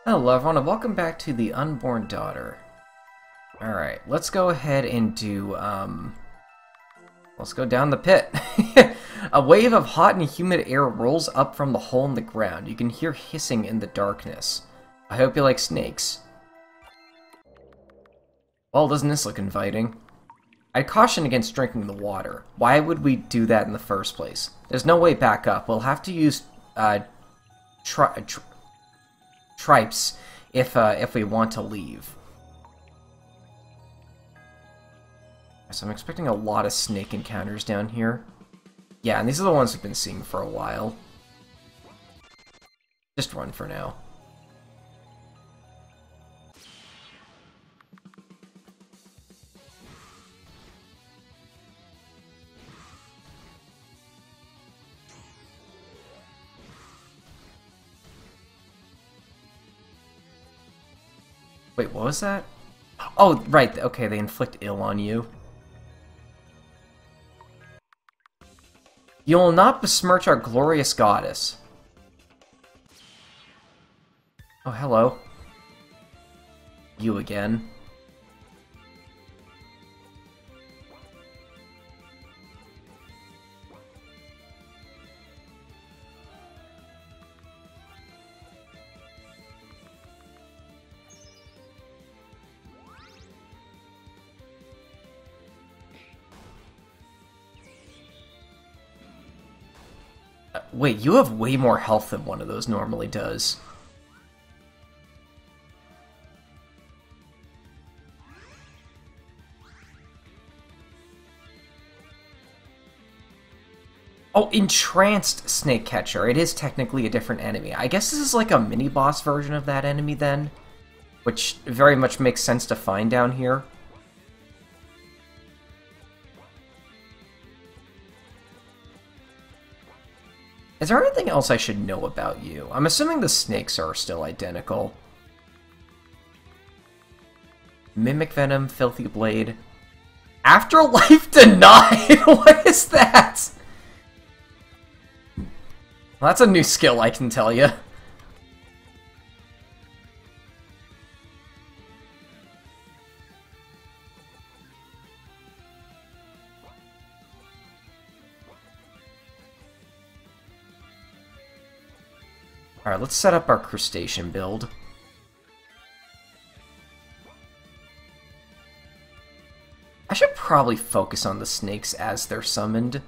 Hello everyone and welcome back to the Unborn Daughter. Alright, let's go ahead and do, let's go down the pit. A wave of hot and humid air rolls up from the hole in the ground. You can hear hissing in the darkness. I hope you like snakes. Well, doesn't this look inviting? I'd caution against drinking the water. Why would we do that in the first place? There's no way back up. We'll have to use, tripes if we want to leave. So I'm expecting a lot of snake encounters down here. Yeah, and these are the ones we've been seeing for a while. Just run for now. Wait, what was that? Oh, right, okay, they inflict ill on you. You will not besmirch our glorious goddess. Oh, hello. You again. Wait, you have way more health than one of those normally does. Oh, Entranced Snake Catcher. It is technically a different enemy. I guess this is like a mini-boss version of that enemy then, which very much makes sense to find down here. Is there anything else I should know about you? I'm assuming the snakes are still identical. Mimic Venom, Filthy Blade. Afterlife Denied? What is that? Well, that's a new skill, I can tell you. Alright, let's set up our crustacean build. I should probably focus on the snakes as they're summoned.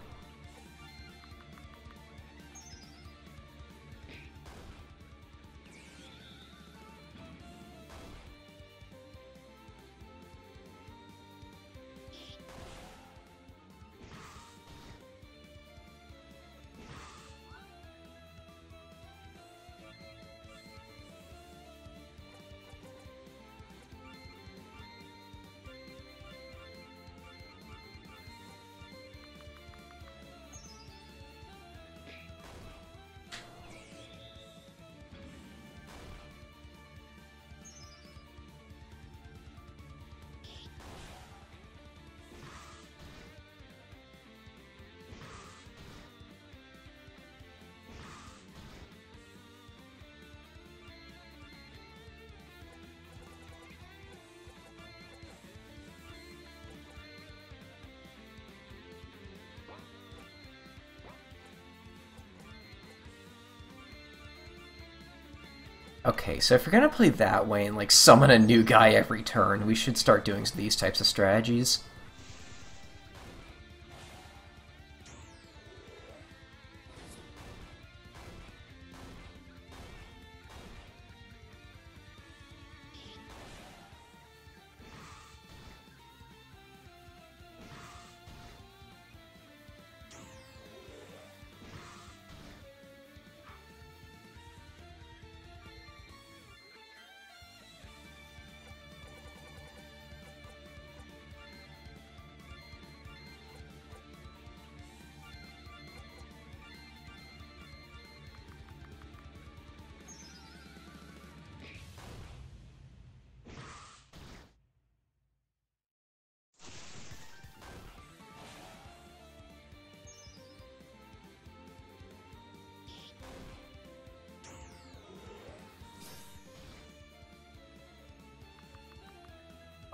Okay, so if you're gonna play that way and like summon a new guy every turn, we should start doing these types of strategies.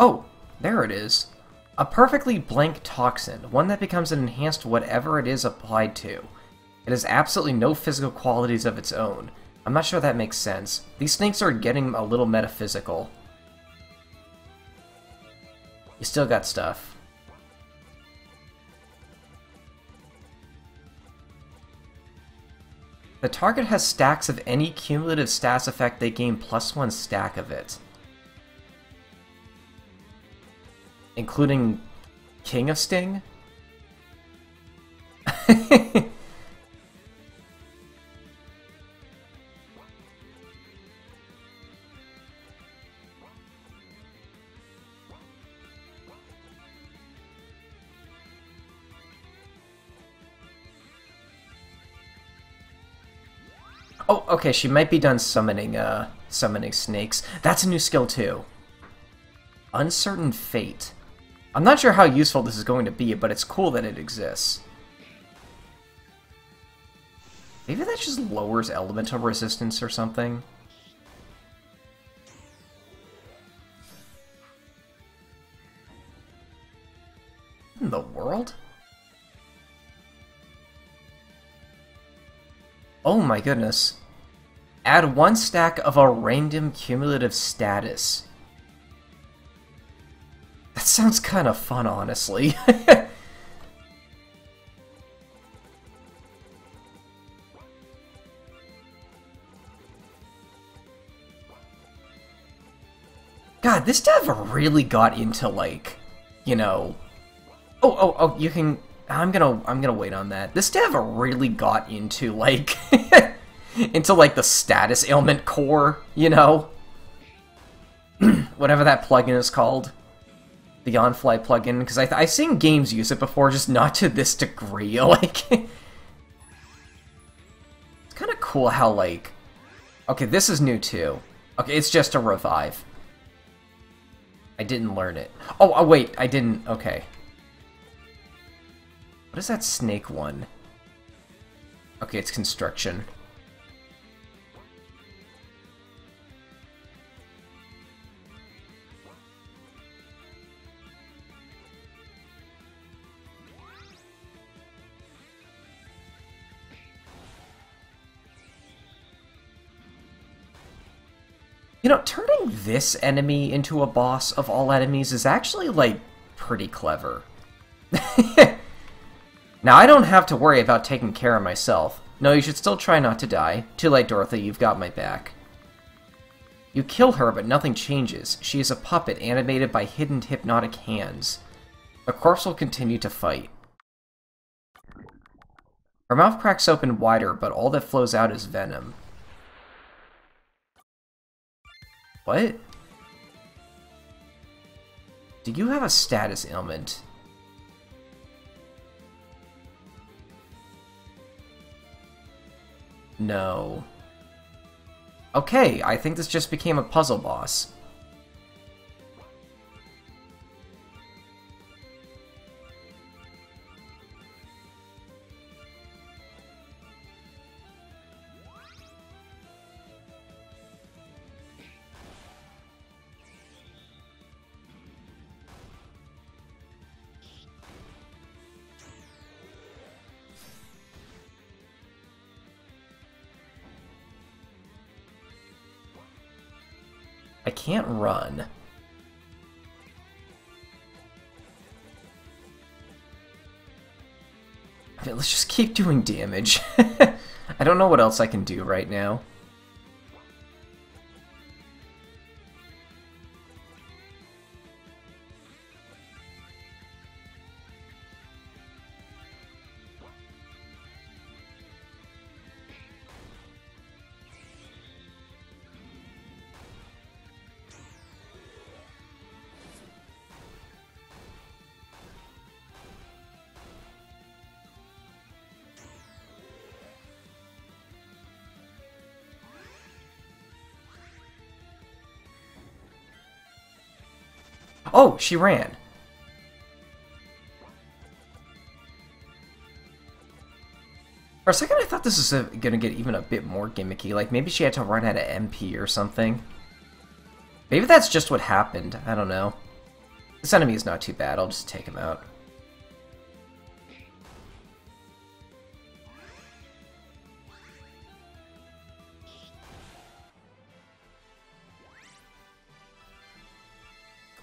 Oh, there it is. A perfectly blank toxin, one that becomes an enhanced whatever it is applied to. It has absolutely no physical qualities of its own. I'm not sure that makes sense. These snakes are getting a little metaphysical. You still got stuff. The target has stacks of any cumulative stats effect they gain +1 stack of it. Including King of Sting? Oh, okay, she might be done summoning snakes. That's a new skill too. Uncertain Fate. I'm not sure how useful this is going to be, but it's cool that it exists. Maybe that just lowers elemental resistance or something. In the world? Oh my goodness. Add 1 stack of a random cumulative status. That sounds kind of fun, honestly. God, this dev really got into, like, you know... Oh, you can... I'm gonna wait on that. This dev really got into, like... into, like, the status ailment core, you know? Whatever that plugin is called. The on-fly plugin, because I've seen games use it before, just not to this degree. Like, it's kind of cool how, like... Okay, this is new, too. Okay, it's just a revive. I didn't learn it. Oh, wait, I didn't... Okay. What is that snake one? Okay, it's Constriction. You know, turning this enemy into a boss of all enemies is actually, like, pretty clever. Now, I don't have to worry about taking care of myself. No, you should still try not to die. Too late, Dorothy, you've got my back. You kill her, but nothing changes. She is a puppet animated by hidden hypnotic hands. The corpse will continue to fight. Her mouth cracks open wider, but all that flows out is venom. What? Do you have a status ailment? No. Okay, I think this just became a puzzle boss. I can't run. I mean, let's just keep doing damage. I don't know what else I can do right now. Oh, she ran. For a second, I thought this was gonna get even a bit more gimmicky. Like, maybe she had to run out of MP or something. Maybe that's just what happened. I don't know. This enemy is not too bad, I'll just take him out.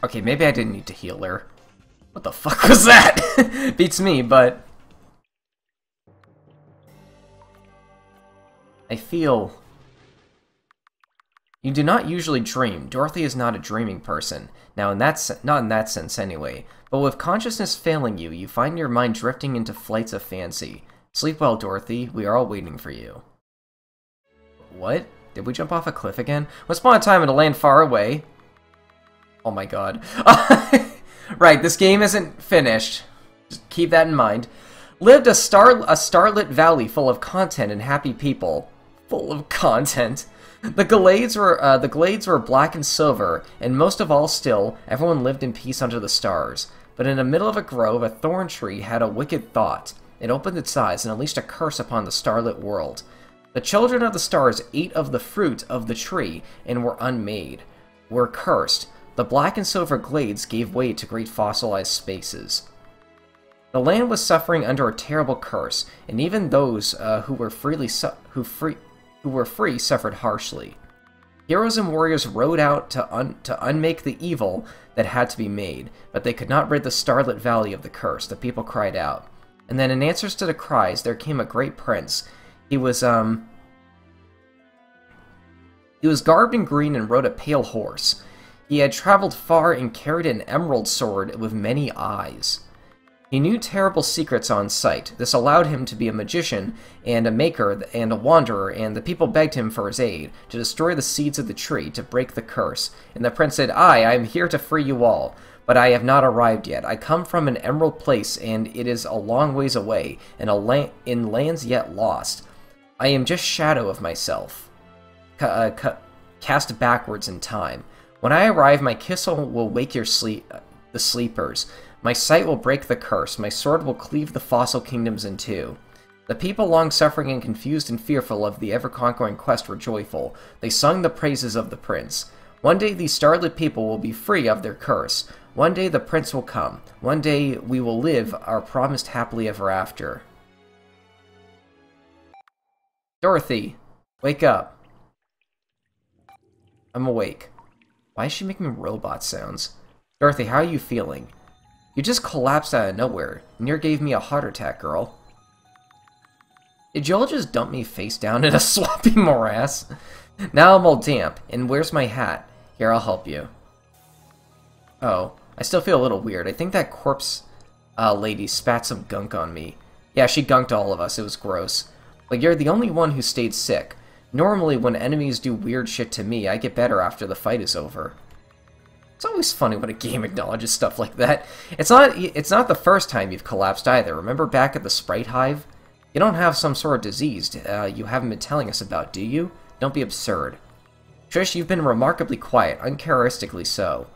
Okay, maybe I didn't need to heal her. What the fuck was that? Beats me, but... I feel... You do not usually dream. Dorothy is not a dreaming person. Now, not in that sense anyway. But with consciousness failing you, you find your mind drifting into flights of fancy. Sleep well, Dorothy. We are all waiting for you. What? Did we jump off a cliff again? Once upon a time in a land far away. Oh my god. Right, this game isn't finished. Just keep that in mind. Lived a starlit valley full of content and happy people. Full of content. The glades were black and silver, and most of all still, everyone lived in peace under the stars. But in the middle of a grove, a thorn tree had a wicked thought. It opened its eyes and unleashed a curse upon the starlit world. The children of the stars ate of the fruit of the tree and were unmade, were cursed. The black and silver glades gave way to great fossilized spaces. The land was suffering under a terrible curse, and even those who were free suffered harshly. Heroes and warriors rode out to unmake the evil that had to be made, but they could not rid the starlit valley of the curse. The people cried out. And then in answers to the cries, there came a great prince. He was garbed in green and rode a pale horse. He had traveled far and carried an emerald sword with many eyes. He knew terrible secrets on sight. This allowed him to be a magician and a maker and a wanderer, and the people begged him for his aid, to destroy the seeds of the tree, to break the curse. And the prince said, I am here to free you all, but I have not arrived yet. I come from an emerald place, and it is a long ways away, and in lands yet lost. I am just shadow of myself, cast backwards in time. When I arrive, my kiss will wake the sleepers. My sight will break the curse. My sword will cleave the fossil kingdoms in two. The people, long suffering and confused and fearful of the ever-conquering quest, were joyful. They sung the praises of the prince. One day these starlit people will be free of their curse. One day the prince will come. One day we will live our promised happily ever after. Dorothy, wake up. I'm awake. Why is she making robot sounds? Dorothy, how are you feeling? You just collapsed out of nowhere. Near gave me a heart attack, girl. Did y'all just dump me face down in a swampy morass? Now I'm all damp, and where's my hat? Here, I'll help you. Oh, I still feel a little weird. I think that corpse lady spat some gunk on me. Yeah, she gunked all of us. It was gross. But you're the only one who stayed sick. Normally, when enemies do weird shit to me, I get better after the fight is over. It's always funny when a game acknowledges stuff like that. It's not the first time you've collapsed either. Remember back at the Sprite Hive? You don't have some sort of disease you haven't been telling us about, do you? Don't be absurd. Trish, you've been remarkably quiet, uncharacteristically so.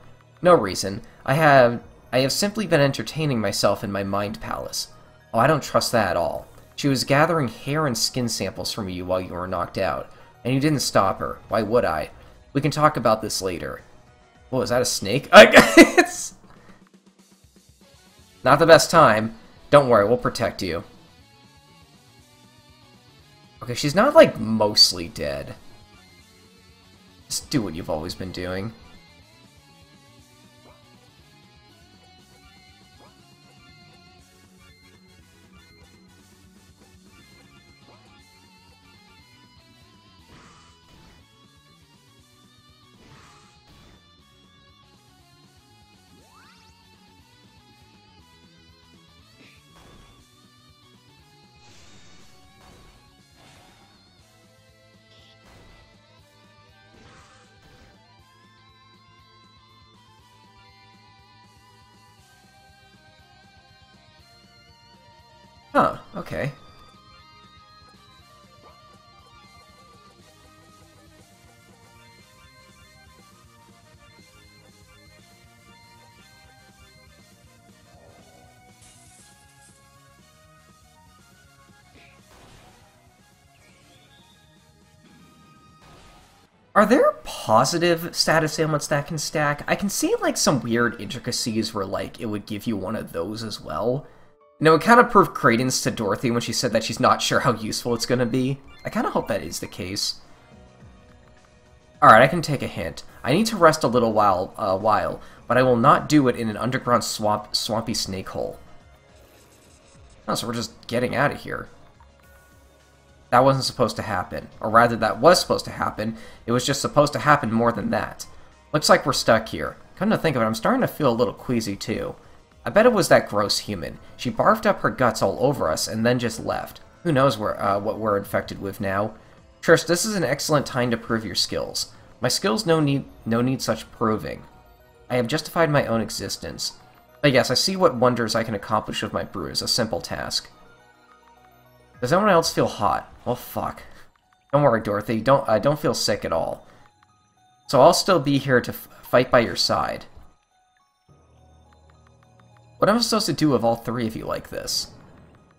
No reason. I have simply been entertaining myself in my mind palace. Oh, I don't trust that at all. She was gathering hair and skin samples from you while you were knocked out, and you didn't stop her. Why would I? We can talk about this later. Whoa, is that a snake? It's not the best time. Don't worry, we'll protect you. Okay, she's not, like, mostly dead. Just do what you've always been doing. Huh, okay. Are there positive status ailments that can stack? I can see, like, some weird intricacies where, like, it would give you one of those as well. You know, it kind of proved credence to Dorothy when she said that she's not sure how useful it's gonna be. I kind of hope that is the case. Alright, I can take a hint. I need to rest a little while, but I will not do it in an underground swampy snake hole. Oh, so we're just getting out of here. That wasn't supposed to happen. Or rather, that was supposed to happen. It was just supposed to happen more than that. Looks like we're stuck here. Come to think of it, I'm starting to feel a little queasy too. I bet it was that gross human. She barfed up her guts all over us and then just left. Who knows what we're infected with now. Trish, this is an excellent time to prove your skills. My skills no need such proving. I have justified my own existence. But yes, I see what wonders I can accomplish with my bruise, a simple task. Does anyone else feel hot? Well, fuck. Don't worry, Dorothy. Don't feel sick at all. So I'll still be here to fight by your side. What am I supposed to do with all three of you like this?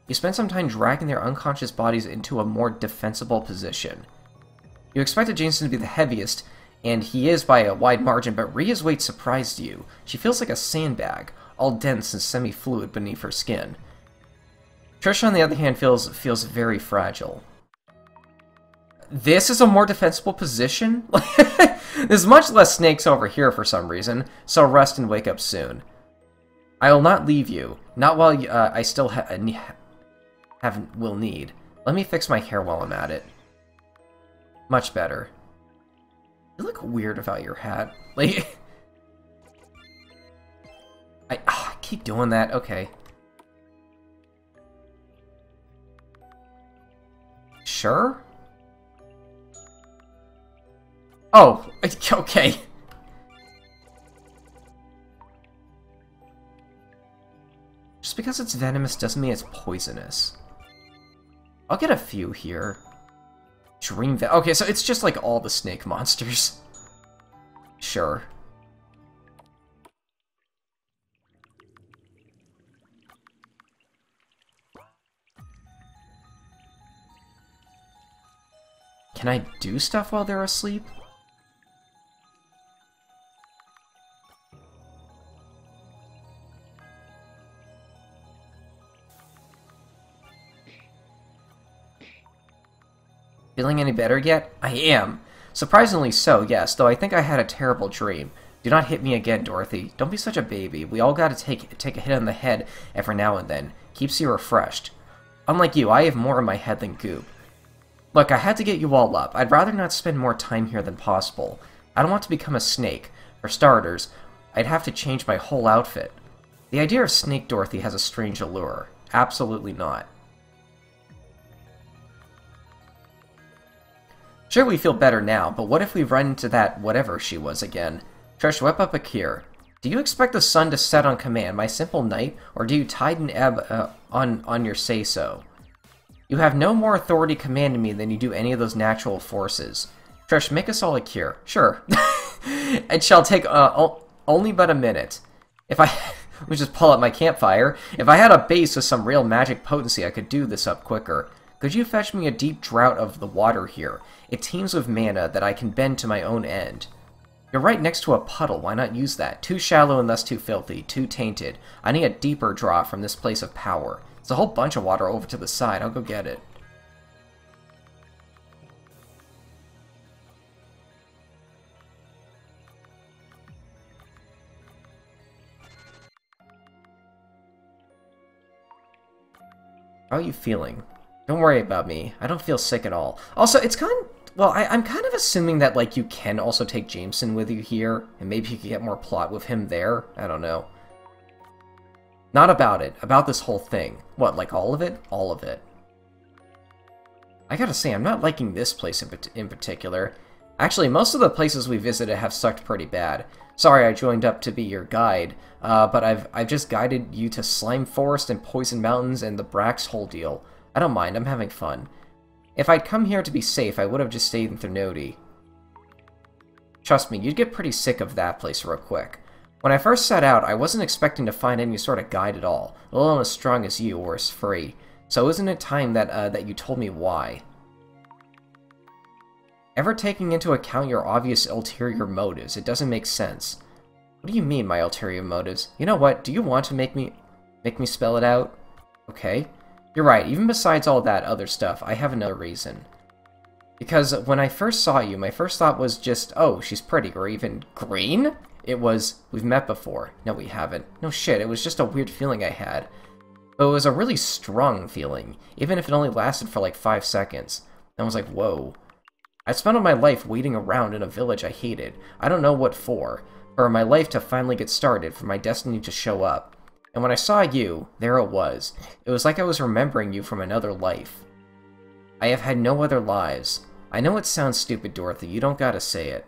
You spend some time dragging their unconscious bodies into a more defensible position. You expected Jameson to be the heaviest, and he is by a wide margin, but Ria's weight surprised you. She feels like a sandbag, all dense and semi-fluid beneath her skin. Trish, on the other hand, feels very fragile. This is a more defensible position? There's much less snakes over here for some reason, so rest and wake up soon. I will not leave you. Not while I still will need. Let me fix my hair while I'm at it. Much better. You look weird without your hat. Like, I keep doing that. Okay. Sure? Oh, okay. Just because it's venomous doesn't mean it's poisonous. I'll get a few here. Okay, so it's just like all the snake monsters. Sure. Can I do stuff while they're asleep? Feeling any better yet? I am. Surprisingly so, yes, though I think I had a terrible dream. Do not hit me again, Dorothy. Don't be such a baby. We all gotta take a hit on the head every now and then. Keeps you refreshed. Unlike you, I have more in my head than goop. Look, I had to get you all up. I'd rather not spend more time here than possible. I don't want to become a snake. For starters, I'd have to change my whole outfit. The idea of Snake Dorothy has a strange allure. Absolutely not. Sure, we feel better now, but what if we run into that whatever she was again? Trish, whip up a cure. Do you expect the sun to set on command, my simple knight, or do you tide and ebb on your say-so? You have no more authority commanding me than you do any of those natural forces. Trish, make us all a cure. Sure. It shall take only but a minute. If I... Let me just pull up my campfire. If I had a base with some real magic potency, I could do this up quicker. Could you fetch me a deep draught of the water here? It teems with mana that I can bend to my own end. You're right next to a puddle, why not use that? Too shallow and thus too filthy, too tainted. I need a deeper draw from this place of power. There's a whole bunch of water over to the side, I'll go get it. How are you feeling? Don't worry about me. I don't feel sick at all. Also, it's kind of... Well, I'm kind of assuming that, like, you can also take Jameson with you here, and maybe you could get more plot with him there. I don't know. Not about it. About this whole thing. What, like all of it? All of it. I gotta say, I'm not liking this place in particular. Actually, most of the places we visited have sucked pretty bad. Sorry I joined up to be your guide, but I've just guided you to Slime Forest and Poison Mountains and the Brax whole deal. I don't mind, I'm having fun. If I'd come here to be safe, I would have just stayed in Thernody. Trust me, you'd get pretty sick of that place real quick. When I first set out, I wasn't expecting to find any sort of guide at all, let alone as strong as you or as free. So isn't it time that you told me why? Ever taking into account your obvious ulterior motives? It doesn't make sense. What do you mean, my ulterior motives? You know what? Do you want to make me spell it out? Okay. You're right. Even besides all that other stuff, I have another reason. Because when I first saw you, my first thought was just, oh, she's pretty, or even green? It was, we've met before. No, we haven't. No shit, it was just a weird feeling I had. But it was a really strong feeling, even if it only lasted for like 5 seconds. I was like, whoa. I spent all my life waiting around in a village I hated. I don't know what for my life to finally get started, for my destiny to show up. And when I saw you, there it was. It was like I was remembering you from another life. I have had no other lives. I know it sounds stupid, Dorothy. You don't gotta say it.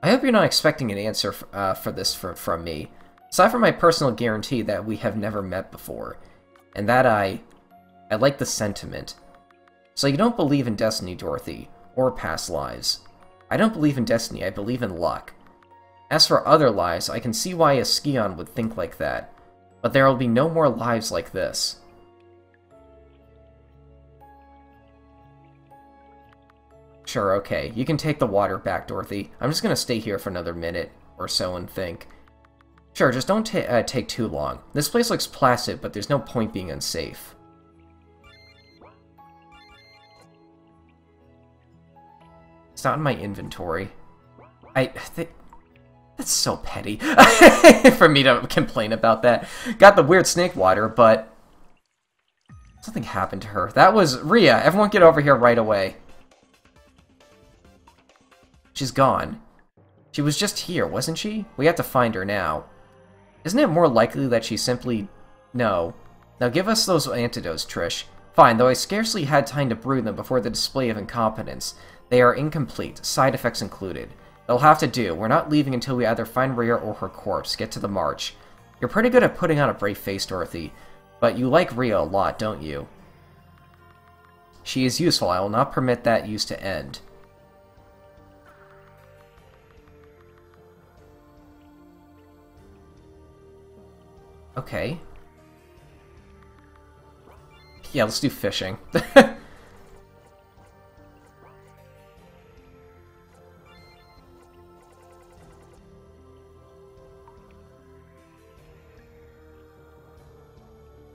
I hope you're not expecting an answer for this from me. Aside from my personal guarantee that we have never met before. And that I like the sentiment. So you don't believe in destiny, Dorothy, or past lives. I don't believe in destiny, I believe in luck. As for other lives, I can see why a Scion would think like that. But there will be no more lives like this. Sure, okay. You can take the water back, Dorothy. I'm just gonna stay here for another minute or so and think. Sure, just don't take too long. This place looks placid, but there's no point being unsafe. It's not in my inventory. That's so petty for me to complain about that. Got the weird snake water, but something happened to her. That was Rhea. Everyone get over here right away. She's gone. She was just here, wasn't she? We have to find her now. Isn't it more likely that she simply... No. Now give us those antidotes, Trish. Fine, though I scarcely had time to brew them before the display of incompetence. They are incomplete, side effects included. They'll have to do. We're not leaving until we either find Rhea or her corpse. Get to the march. You're pretty good at putting on a brave face, Dorothy. But you like Rhea a lot, don't you? She is useful. I will not permit that use to end. Okay. Yeah, let's do fishing.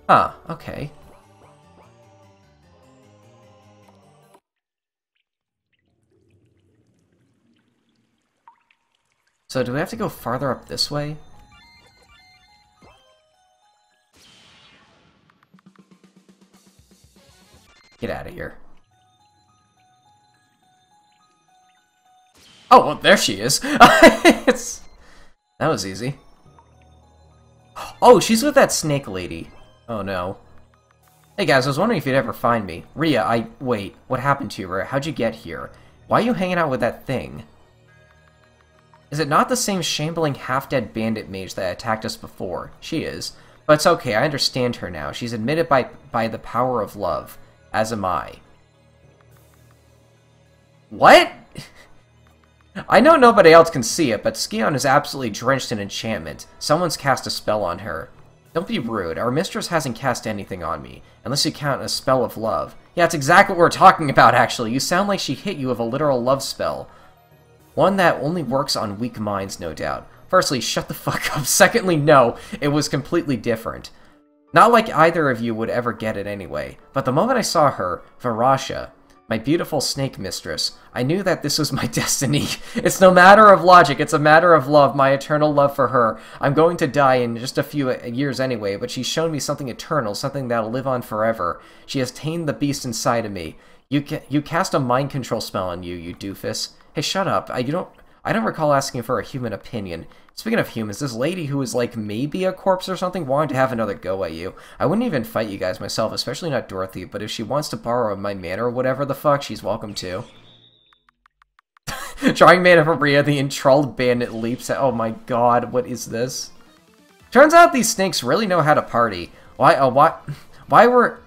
Huh, okay. So do we have to go farther up this way? Get out of here. Oh, well, there she is. That was easy. Oh, she's with that snake lady. Oh, no. Hey, guys, I was wondering if you'd ever find me. Rhea, Wait, what happened to you, Rhea? How'd you get here? Why are you hanging out with that thing? Is it not the same shambling, half-dead bandit mage that attacked us before? She is. But it's okay, I understand her now. She's admitted by the power of love. As am I. What? I know nobody else can see it, but Scion is absolutely drenched in enchantment. Someone's cast a spell on her. Don't be rude. Our mistress hasn't cast anything on me, unless you count a spell of love. Yeah, that's exactly what we're talking about, actually. You sound like she hit you with a literal love spell. One that only works on weak minds, no doubt. Firstly, shut the fuck up. Secondly, no, it was completely different. Not like either of you would ever get it anyway, but the moment I saw her, Varasha, my beautiful snake mistress, I knew that this was my destiny. It's no matter of logic, it's a matter of love, my eternal love for her. I'm going to die in just a few years anyway, but she's shown me something eternal, something that'll live on forever. She has tamed the beast inside of me. You cast a mind control spell on you, you doofus. Hey, shut up. I don't recall asking for a human opinion. Speaking of humans, this lady who is like maybe a corpse or something wanted to have another go at you. I wouldn't even fight you guys myself, especially not Dorothy, but if she wants to borrow my mana or whatever the fuck, she's welcome to. Drawing mana from Rhea, the enthralled bandit leaps at— oh my god, what is this? Turns out these snakes really know how to party. Why were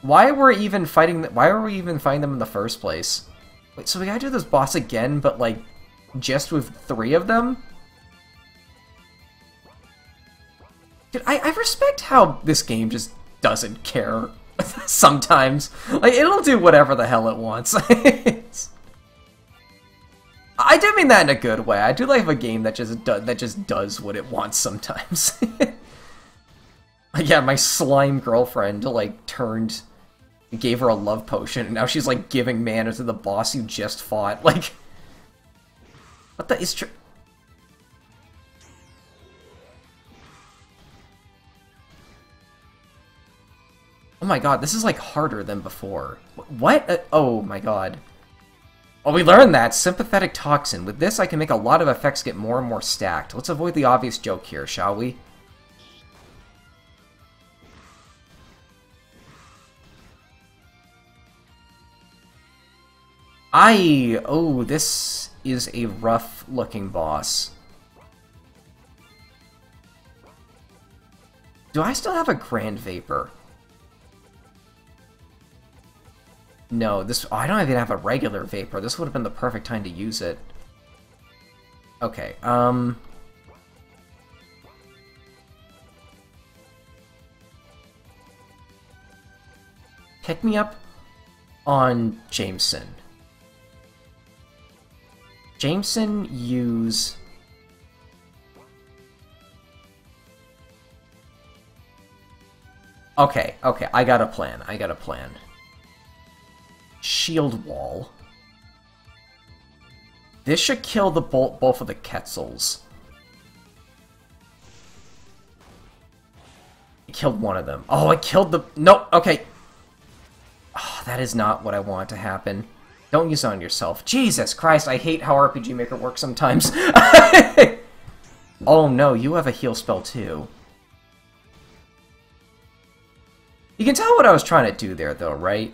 we even fighting them in the first place? Wait, so we gotta do this boss again, but like, just with 3 of them? Dude, I respect how this game just doesn't care Sometimes. Like, it'll do whatever the hell it wants. I do mean that in a good way. I do like a game that just does what it wants sometimes. Yeah, my slime girlfriend, like, gave her a love potion, and now she's, like, giving mana to the boss you just fought. Like, what the is true? Oh my god, this is, like, harder than before. What? Oh my god. Oh, we learned that! Sympathetic Toxin. With this, I can make a lot of effects get more and more stacked. Let's avoid the obvious joke here, shall we? Oh, this is a rough-looking boss. Do I still have a Grand Vapor? No, I don't even have a regular Vapor. This would have been the perfect time to use it. Okay, pick me up on Jameson. Jameson, use... Okay, I got a plan. Shield Wall. This should kill both of the Quetzals. I killed one of them. Oh, I killed the... Nope, okay. Oh, that is not what I want to happen. Don't use it on yourself. Jesus Christ, I hate how RPG Maker works sometimes. Oh no, you have a heal spell too. You can tell what I was trying to do there though, right?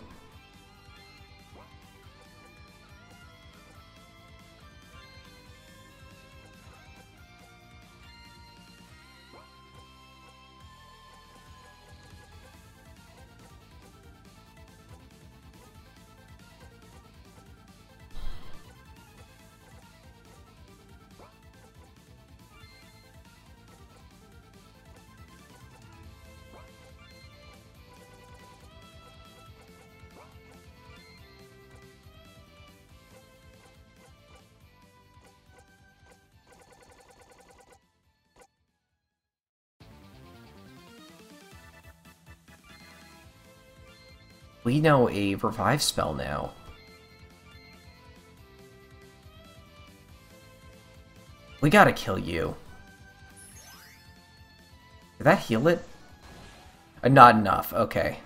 We know a revive spell now. We gotta kill you. Did that heal it? Not enough, okay.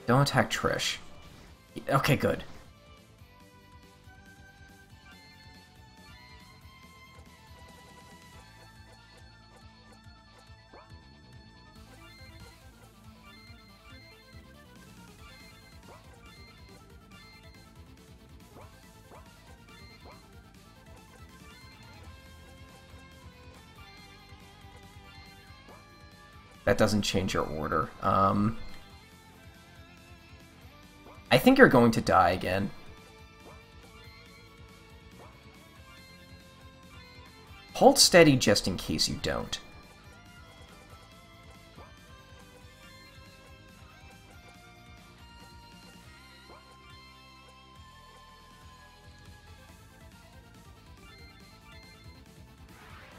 Don't attack Trish. Okay, good. That doesn't change your order. I think you're going to die again. Hold steady just in case you don't.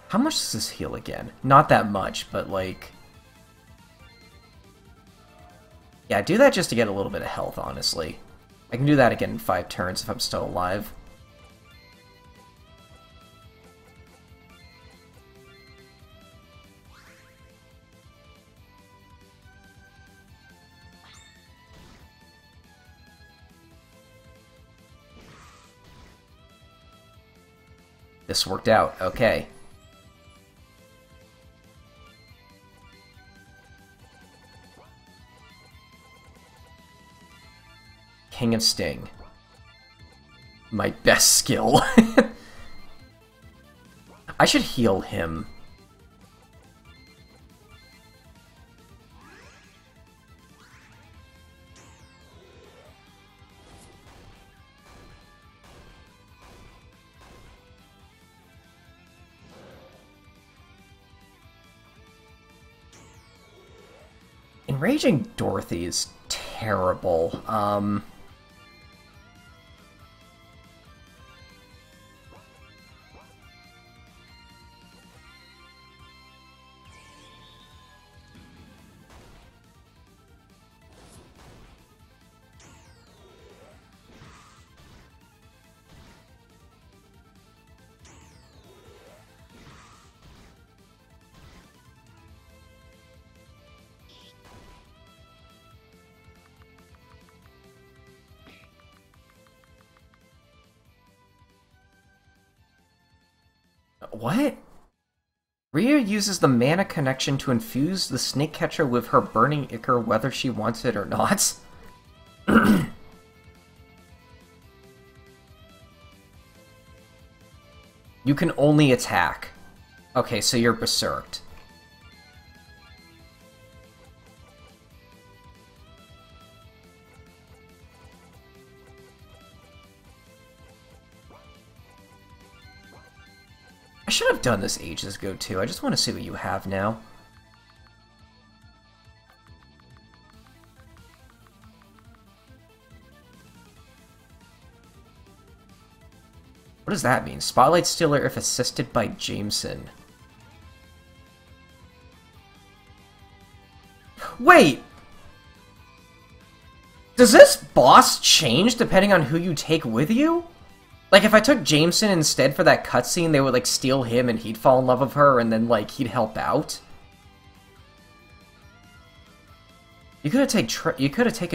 How much does this heal again? Not that much, but like... Yeah, do that just to get a little bit of health, honestly. I can do that again in 5 turns if I'm still alive. This worked out, okay. King of Sting. My best skill. I should heal him. Raging Dorothy is terrible. What? Rhea uses the mana connection to infuse the snake catcher with her burning ichor whether she wants it or not. You can only attack. Okay, so you're berserked. I should have done this ages ago, too. I just want to see what you have now. What does that mean? Spotlight Stealer if assisted by Jameson. Wait! Does this boss change depending on who you take with you? Like, if I took Jameson instead for that cutscene, they would, like, steal him and he'd fall in love with her and then, like, he'd help out? You could have taken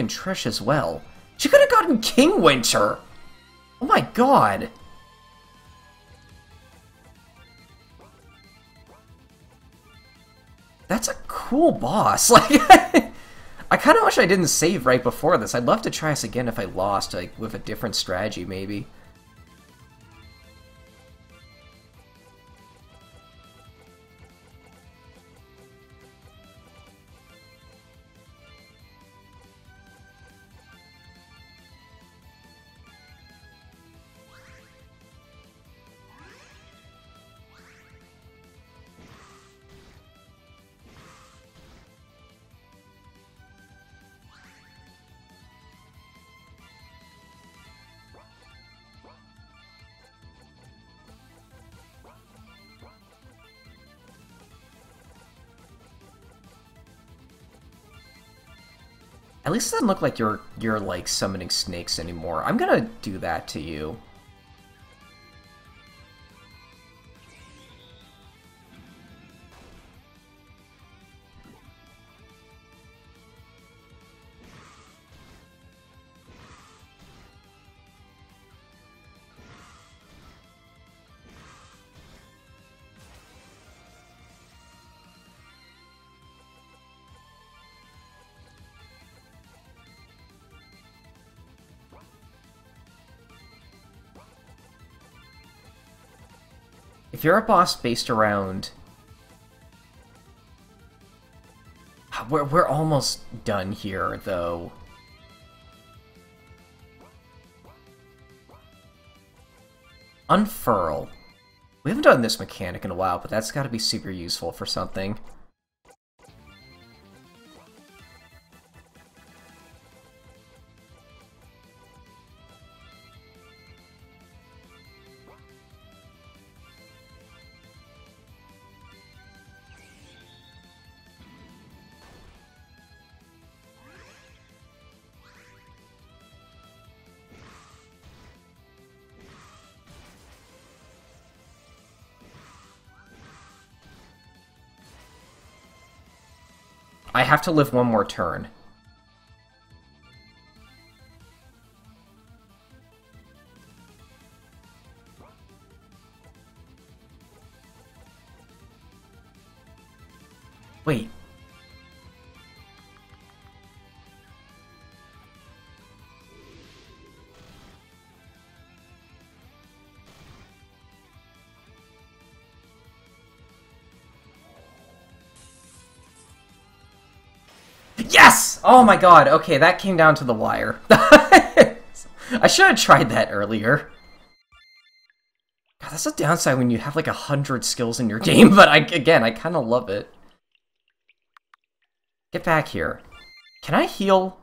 Trish as well. She could have gotten King Winter! Oh my god! That's a cool boss. Like, I kind of wish I didn't save right before this. I'd love to try this again if I lost, like, with a different strategy, maybe. At least it doesn't look like you're like summoning snakes anymore. I'm gonna do that to you. If you're a boss based around... We're almost done here, though. Unfurl. We haven't done this mechanic in a while, but that's gotta be super useful for something. I have to live one more turn. Wait. Yes! Oh my god, okay, that came down to the wire. I should have tried that earlier. God, that's a downside when you have like 100 skills in your game, but again, I kind of love it. Get back here. Can I heal?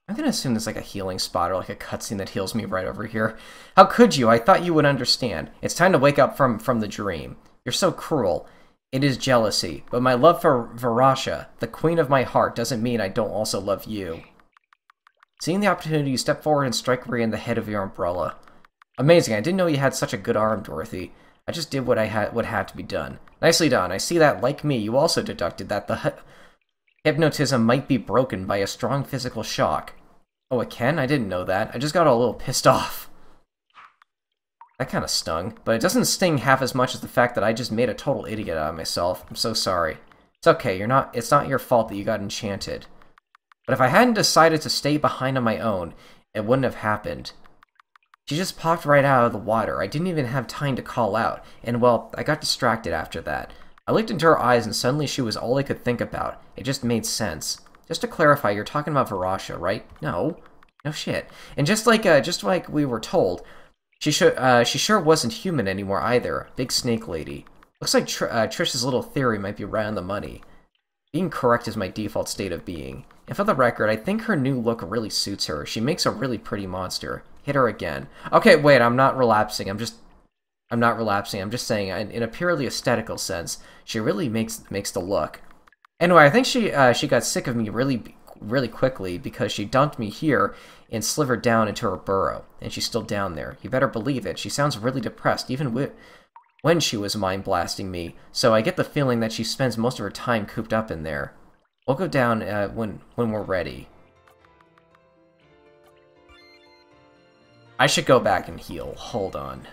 I'm gonna assume there's like a healing spot or like a cutscene that heals me right over here. How could you? I thought you would understand. It's time to wake up from the dream. You're so cruel. It is jealousy, but my love for Varasha, the queen of my heart, doesn't mean I don't also love you. Seeing the opportunity, you step forward and strike Ray in the head of your umbrella. Amazing, I didn't know you had such a good arm, Dorothy. I just did what had to be done. Nicely done. I see that, like me, you also deducted that the hypnotism might be broken by a strong physical shock. Oh, it can? I didn't know that. I just got a little pissed off. That kind of stung, but it doesn't sting half as much as the fact that I just made a total idiot out of myself. I'm so sorry. It's okay, it's not your fault that you got enchanted. But if I hadn't decided to stay behind on my own, it wouldn't have happened. She just popped right out of the water. I didn't even have time to call out, and well, I got distracted after that. I looked into her eyes and suddenly she was all I could think about. It just made sense. Just to clarify, you're talking about Varasha, right? No. No shit. And just like we were told, she sure wasn't human anymore either. Big snake lady. Looks like Trish's little theory might be right on the money. Being correct is my default state of being. And for the record, I think her new look really suits her. She makes a really pretty monster. Hit her again. Okay, wait, I'm not relapsing. I'm not relapsing. I'm just saying, in a purely aesthetical sense, she really makes the look. Anyway, I think she got sick of me really quickly because she dumped me here and slivered down into her burrow, and she's still down there. You better believe it. She sounds really depressed, even when she was mind blasting me. So I get the feeling that she spends most of her time cooped up in there. We'll go down when we're ready. I should go back and heal. Hold on.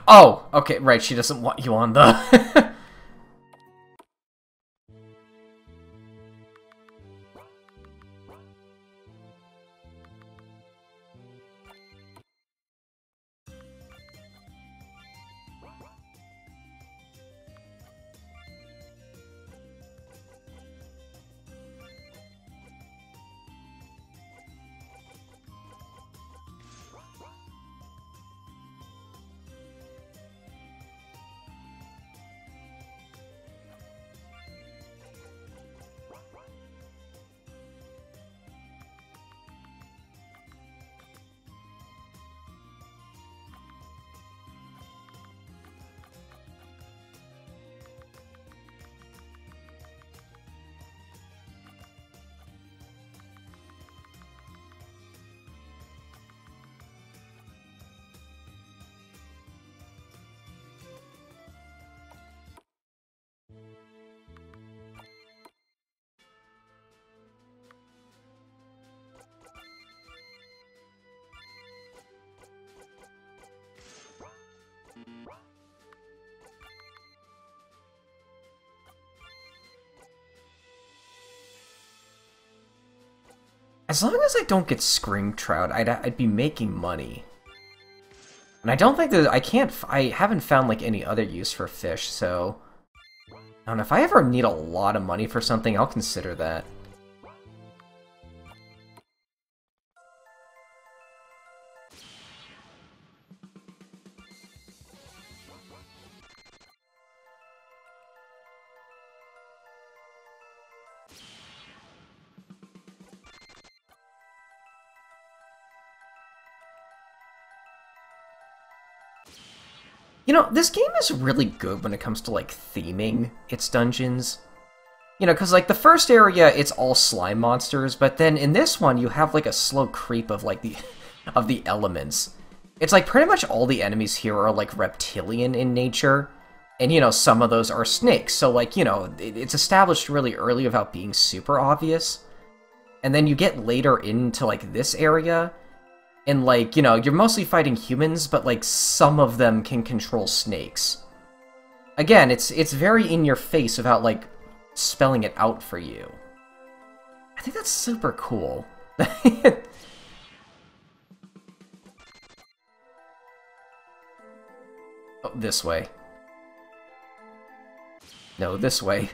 Oh, okay, right, she doesn't want you on the... As long as I don't get scream trout, I'd be making money. And I don't think that I haven't found like any other use for fish, so I don't know, if I ever need a lot of money for something, I'll consider that. You know, this game is really good when it comes to, like, theming its dungeons. You know, because, like, the first area, it's all slime monsters, but then in this one, you have, like, a slow creep of, like, of the elements. It's like, pretty much all the enemies here are, like, reptilian in nature, and, you know, some of those are snakes, so, like, you know, it's established really early without being super obvious. and then you get later into, like, this area, and, like, you know, you're mostly fighting humans, but, like, some of them can control snakes. Again, it's very in your face without, like, spelling it out for you. I think that's super cool. Oh, this way. No, this way.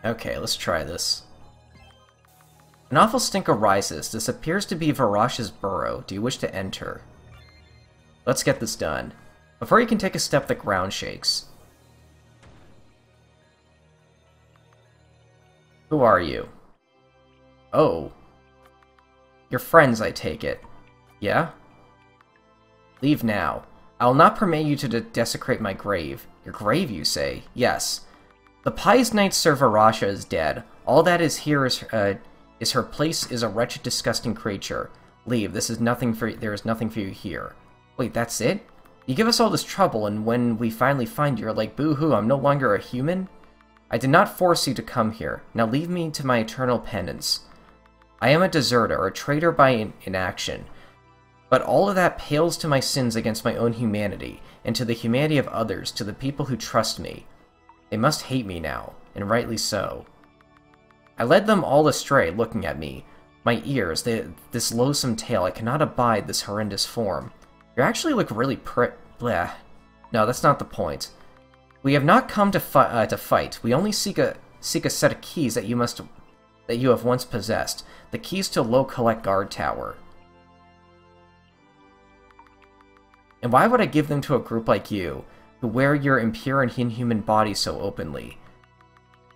Okay, let's try this. An awful stink arises. This appears to be Varash's burrow. Do you wish to enter? Let's get this done. Before you can take a step, the ground shakes. Who are you? Oh. Your friends, I take it. Yeah? Leave now. I will not permit you to desecrate my grave. Your grave, you say? Yes. The pious knight Sir Varasha is dead. All that is here is her place is a wretched, disgusting creature. Leave. There is nothing for you here. Wait, that's it? You give us all this trouble, and when we finally find you, you're like, boo-hoo, I'm no longer a human? I did not force you to come here. Now leave me to my eternal penance. I am a deserter, a traitor by inaction. But all of that pales to my sins against my own humanity, and to the humanity of others, to the people who trust me. They must hate me now, and rightly so. I led them all astray, looking at me. My ears, this loathsome tale, I cannot abide this horrendous form. You actually look really bleh. No, that's not the point. We have not come to fight. We only seek a set of keys that you have once possessed. The keys to Low Collect Guard Tower. And why would I give them to a group like you, who wear your impure and inhuman body so openly?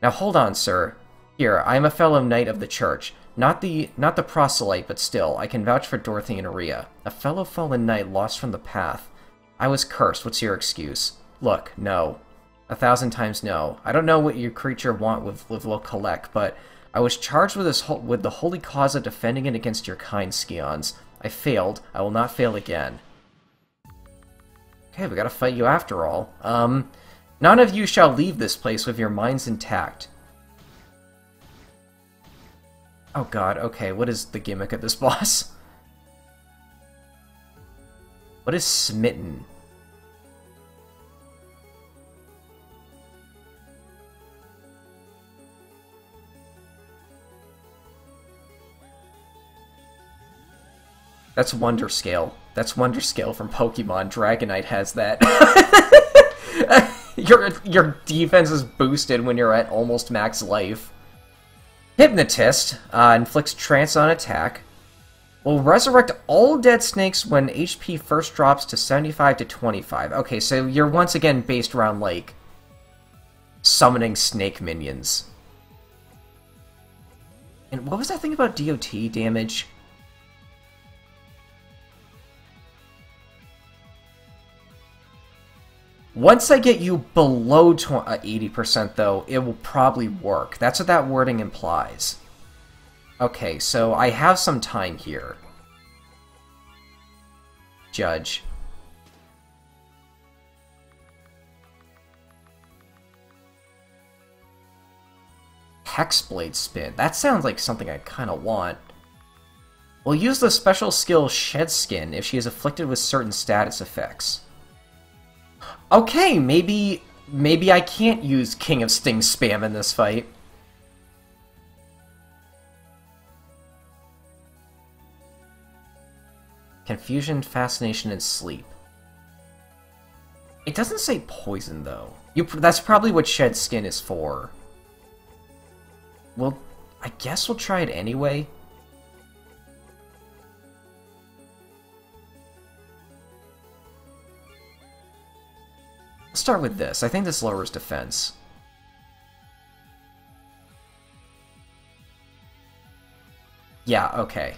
Now hold on, sir. Here, I am a fellow knight of the church. Not the proselyte, but still, I can vouch for Dorothy and Aria. A fellow fallen knight lost from the path. I was cursed. What's your excuse? Look, no. 1,000 times no. I don't know what your creature want with Low Collect, but I was charged with the holy cause of defending it against your kind, Scions. I failed. I will not fail again. Okay, we gotta fight you after all. None of you shall leave this place with your minds intact. Oh god, okay, what is the gimmick of this boss? What is smitten? That's Wonder Scale. That's Wonder Scale from Pokemon. Dragonite has that. Your defense is boosted when you're at almost max life. Hypnotist inflicts trance on attack. Will resurrect all dead snakes when HP first drops to 75 to 25. Okay, so you're once again based around, like, summoning snake minions. And what was that thing about DOT damage? Once I get you below 80%, though, it will probably work. That's what that wording implies. Okay, so I have some time here. Judge. Hexblade Spin. That sounds like something I kind of want. We'll use the special skill Shed Skin if she is afflicted with certain status effects. Okay, maybe I can't use King of Sting spam in this fight. Confusion, Fascination, and Sleep. It doesn't say poison, though. That's probably what Shed Skin is for. Well, I guess we'll try it anyway. Let's start with this. I think this lowers defense. Yeah, okay.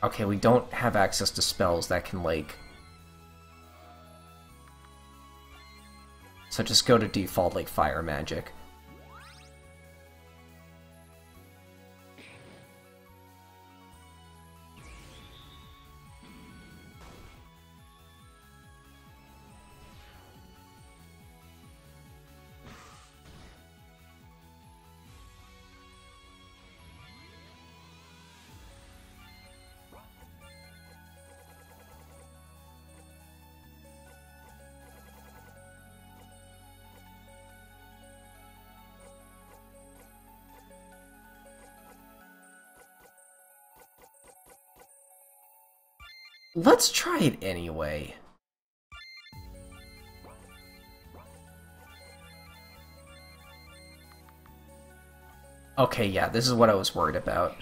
Okay, we don't have access to spells that can, like... So just go to default, like, fire magic. Let's try it anyway. Okay, yeah, this is what I was worried about.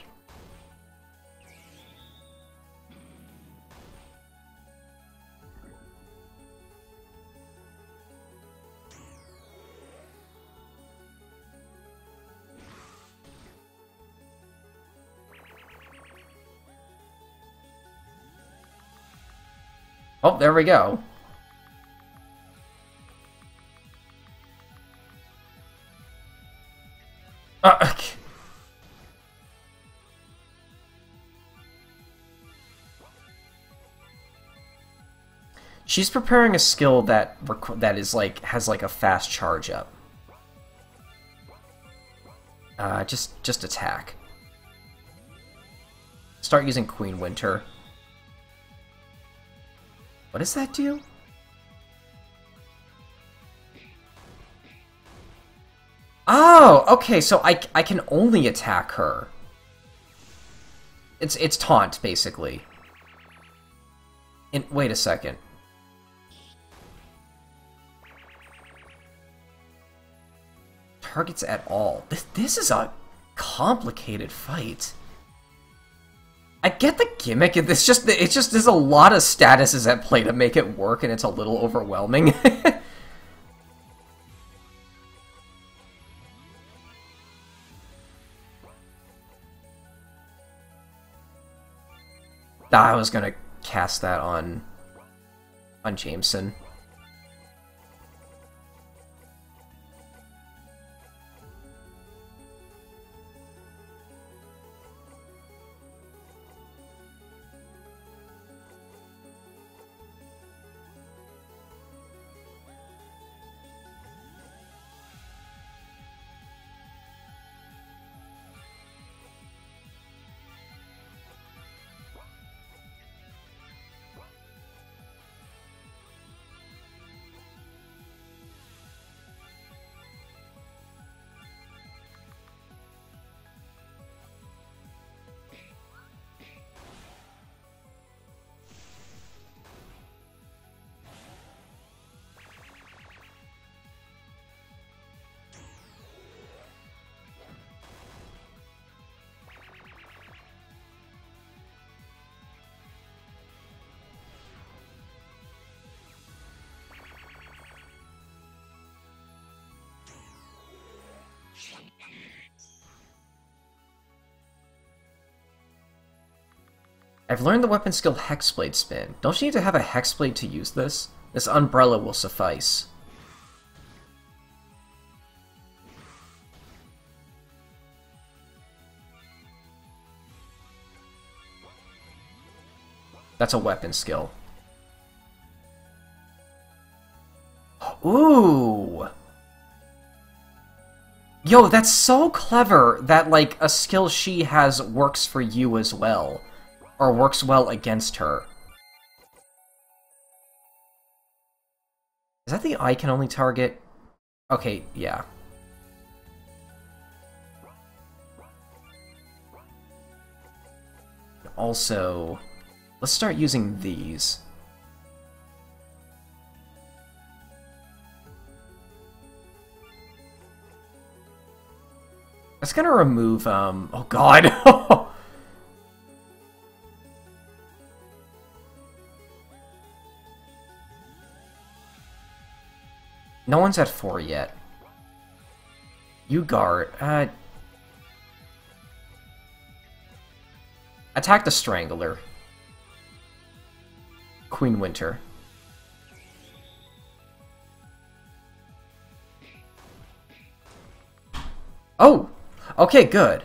Oh, there we go. Okay. She's preparing a skill that is like has like a fast charge up. Just attack. Start using Queen Winter. What does that do? Oh, okay, so I can only attack her. It's taunt, basically. And wait a second. Targets at all. This is a complicated fight. I get the gimmick. It's just there's a lot of statuses at play to make it work, and it's a little overwhelming. I was gonna cast that on Jameson. I've learned the weapon skill Hexblade Spin. Don't you need to have a Hexblade to use this? This umbrella will suffice. That's a weapon skill. Ooh! Yo, that's so clever that, like, a skill she has works for you as well. Or works well against her. Is that the I can only target? Okay, yeah. also, let's start using these. That's gonna remove, oh god! No one's at 4 yet. You guard, attack the Strangler. Queen Winter. Oh! Okay, good.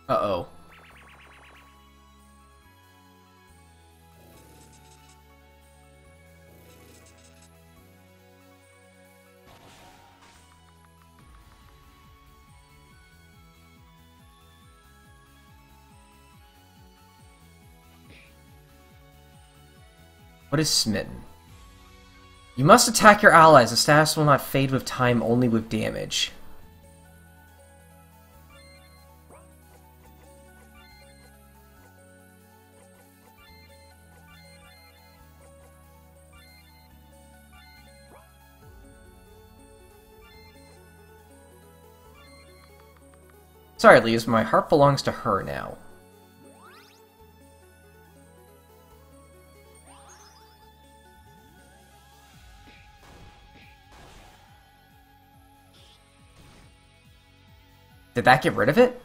Uh-oh. What is smitten? You must attack your allies. The status will not fade with time, only with damage. Sorry, Leaves, my heart belongs to her now. Did that get rid of it?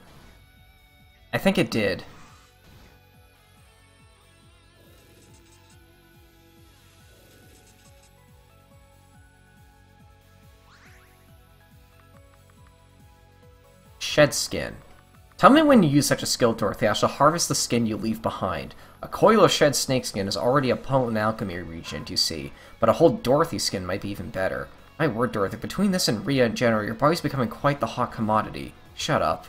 I think it did. Shed skin. Tell me when you use such a skill, Dorothy. I shall harvest the skin you leave behind. A coil of shed snakeskin is already a potent alchemy regent, you see, but a whole Dorothy skin might be even better. My word, Dorothy, between this and Rhea in general, your body's becoming quite the hot commodity. Shut up.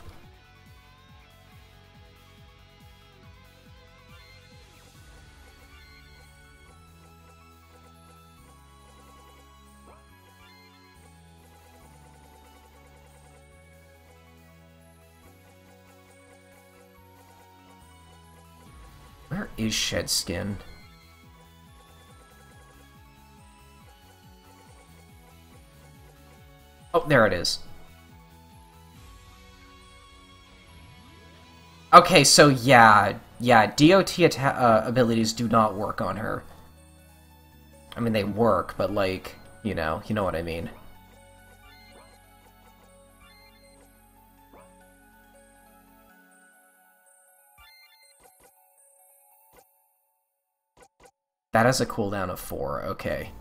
Where is Shed Skin? Oh, there it is. Okay, so yeah, DOT abilities do not work on her. I mean, they work, but like, you know what I mean. That has a cooldown of 4, okay.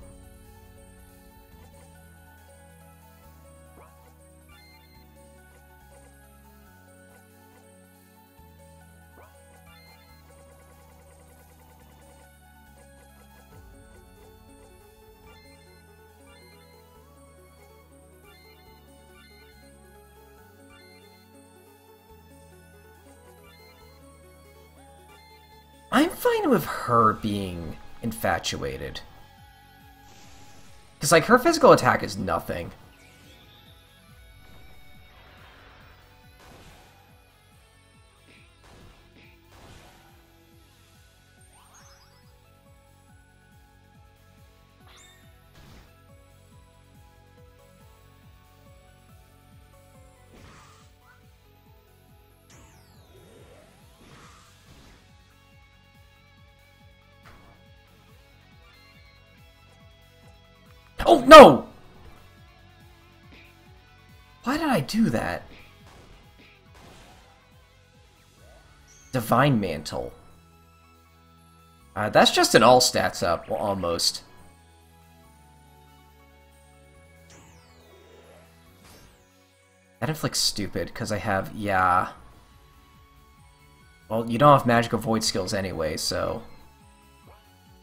I'm fine with her being infatuated. Because, like, her physical attack is nothing. Oh, no! Why did I do that? Divine Mantle. That's just an all stats up, well, almost. That inflicts stupid, because I have, yeah. Well, you don't have magical void skills anyway, so...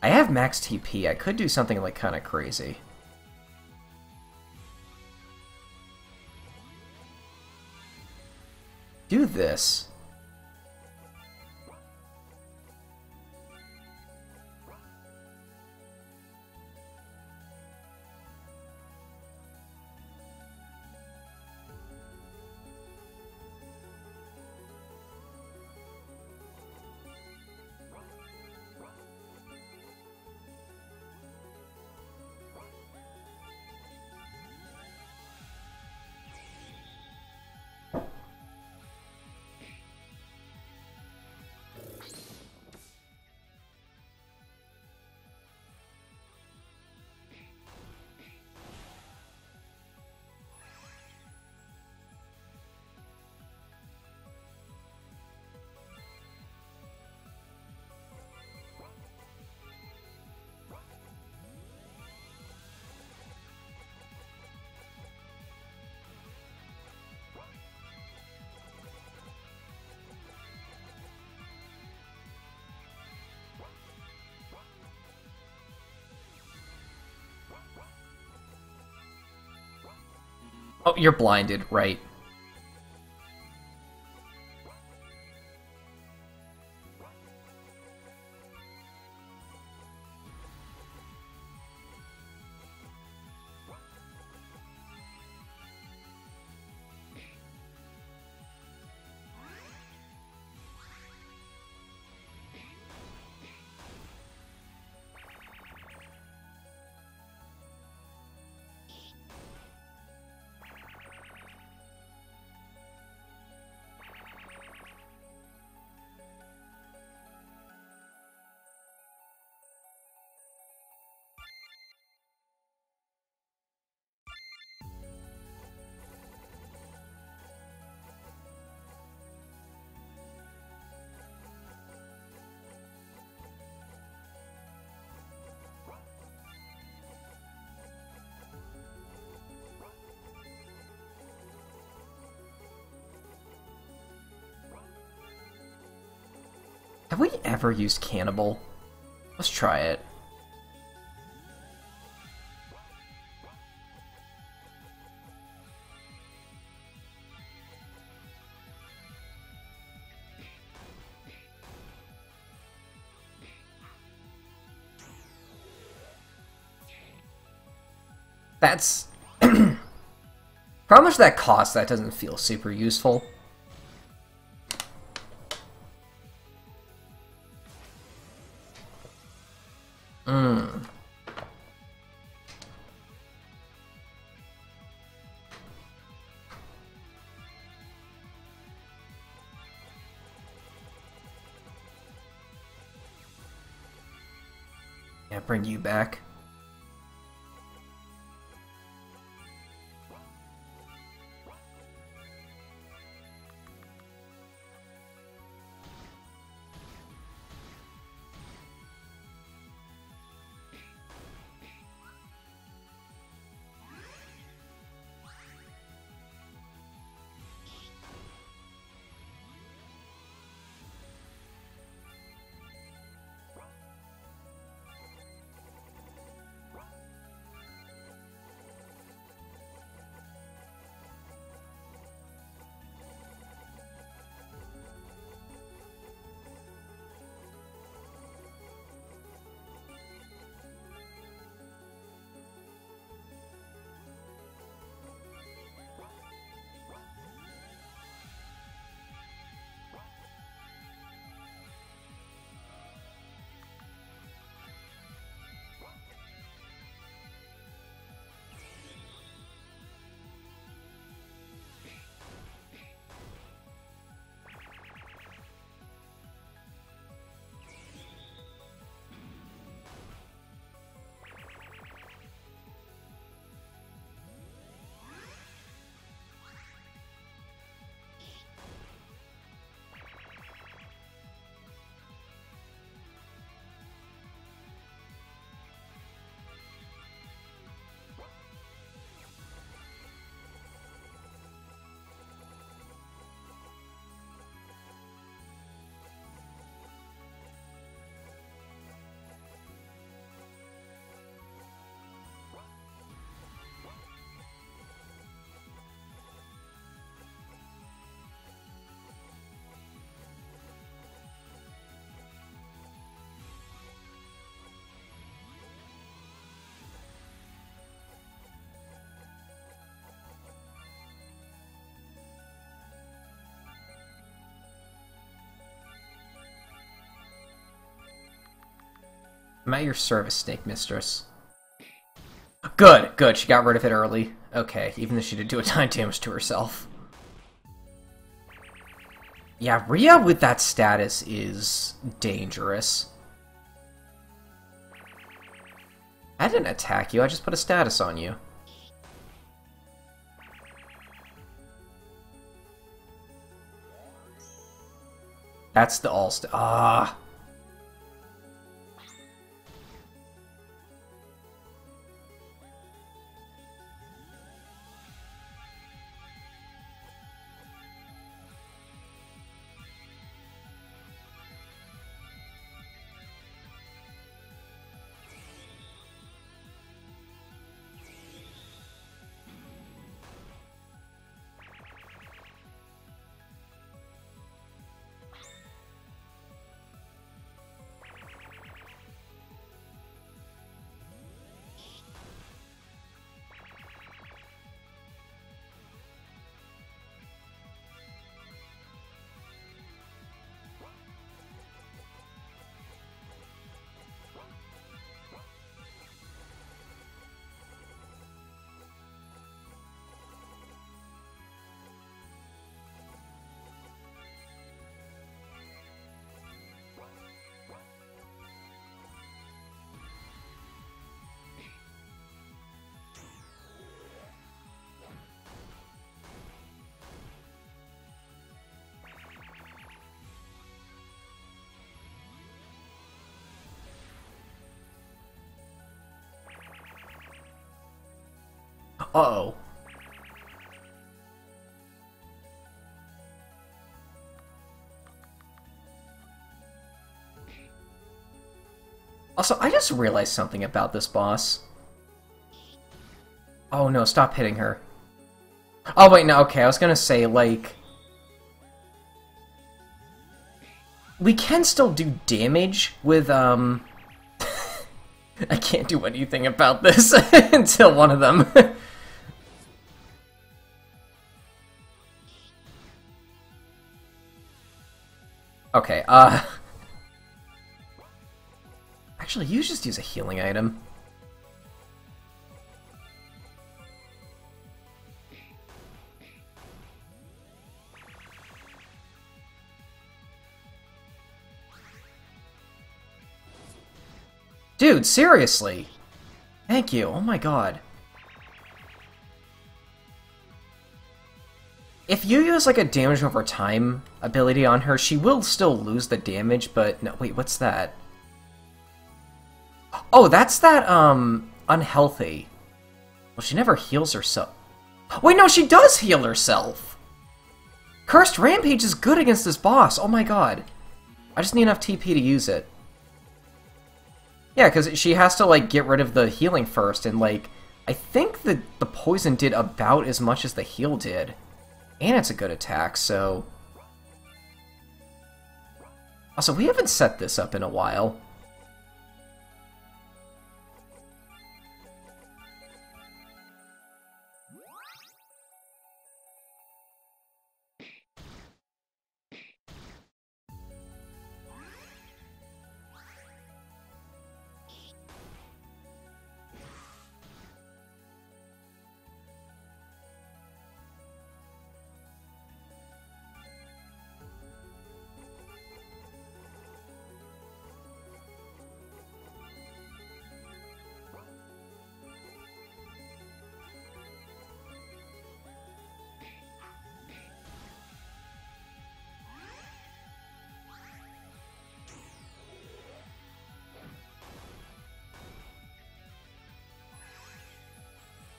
I have max TP, I could do something, like, kind of crazy. do this. Oh, you're blinded, right. Have we ever used Cannibal? Let's try it. That's... For how much that costs, that doesn't feel super useful. Yeah, bring you back. I'm at your service, Snake Mistress. Good, good. She got rid of it early. Okay, even though she did do a ton of damage to herself. Yeah, Rhea with that status is dangerous. I didn't attack you, I just put a status on you. That's the all-star. Ah. Uh-oh. Also, I just realized something about this boss. Oh no, stop hitting her. Oh wait, no, okay, I was gonna say, like... we can still do damage with, I can't do anything about this until one of them. Okay, actually, you just use a healing item. Dude, seriously! Thank you, oh my god. If you use, like, a damage over time ability on her, she will still lose the damage, but... no, wait, what's that? Oh, that's that, unhealthy. Well, she never heals herself. Wait, no, she does heal herself! Cursed Rampage is good against this boss, oh my god. I just need enough TP to use it. Yeah, because she has to, like, get rid of the healing first, and, like, I think that the poison did about as much as the heal did. And it's a good attack, so... Also, we haven't set this up in a while.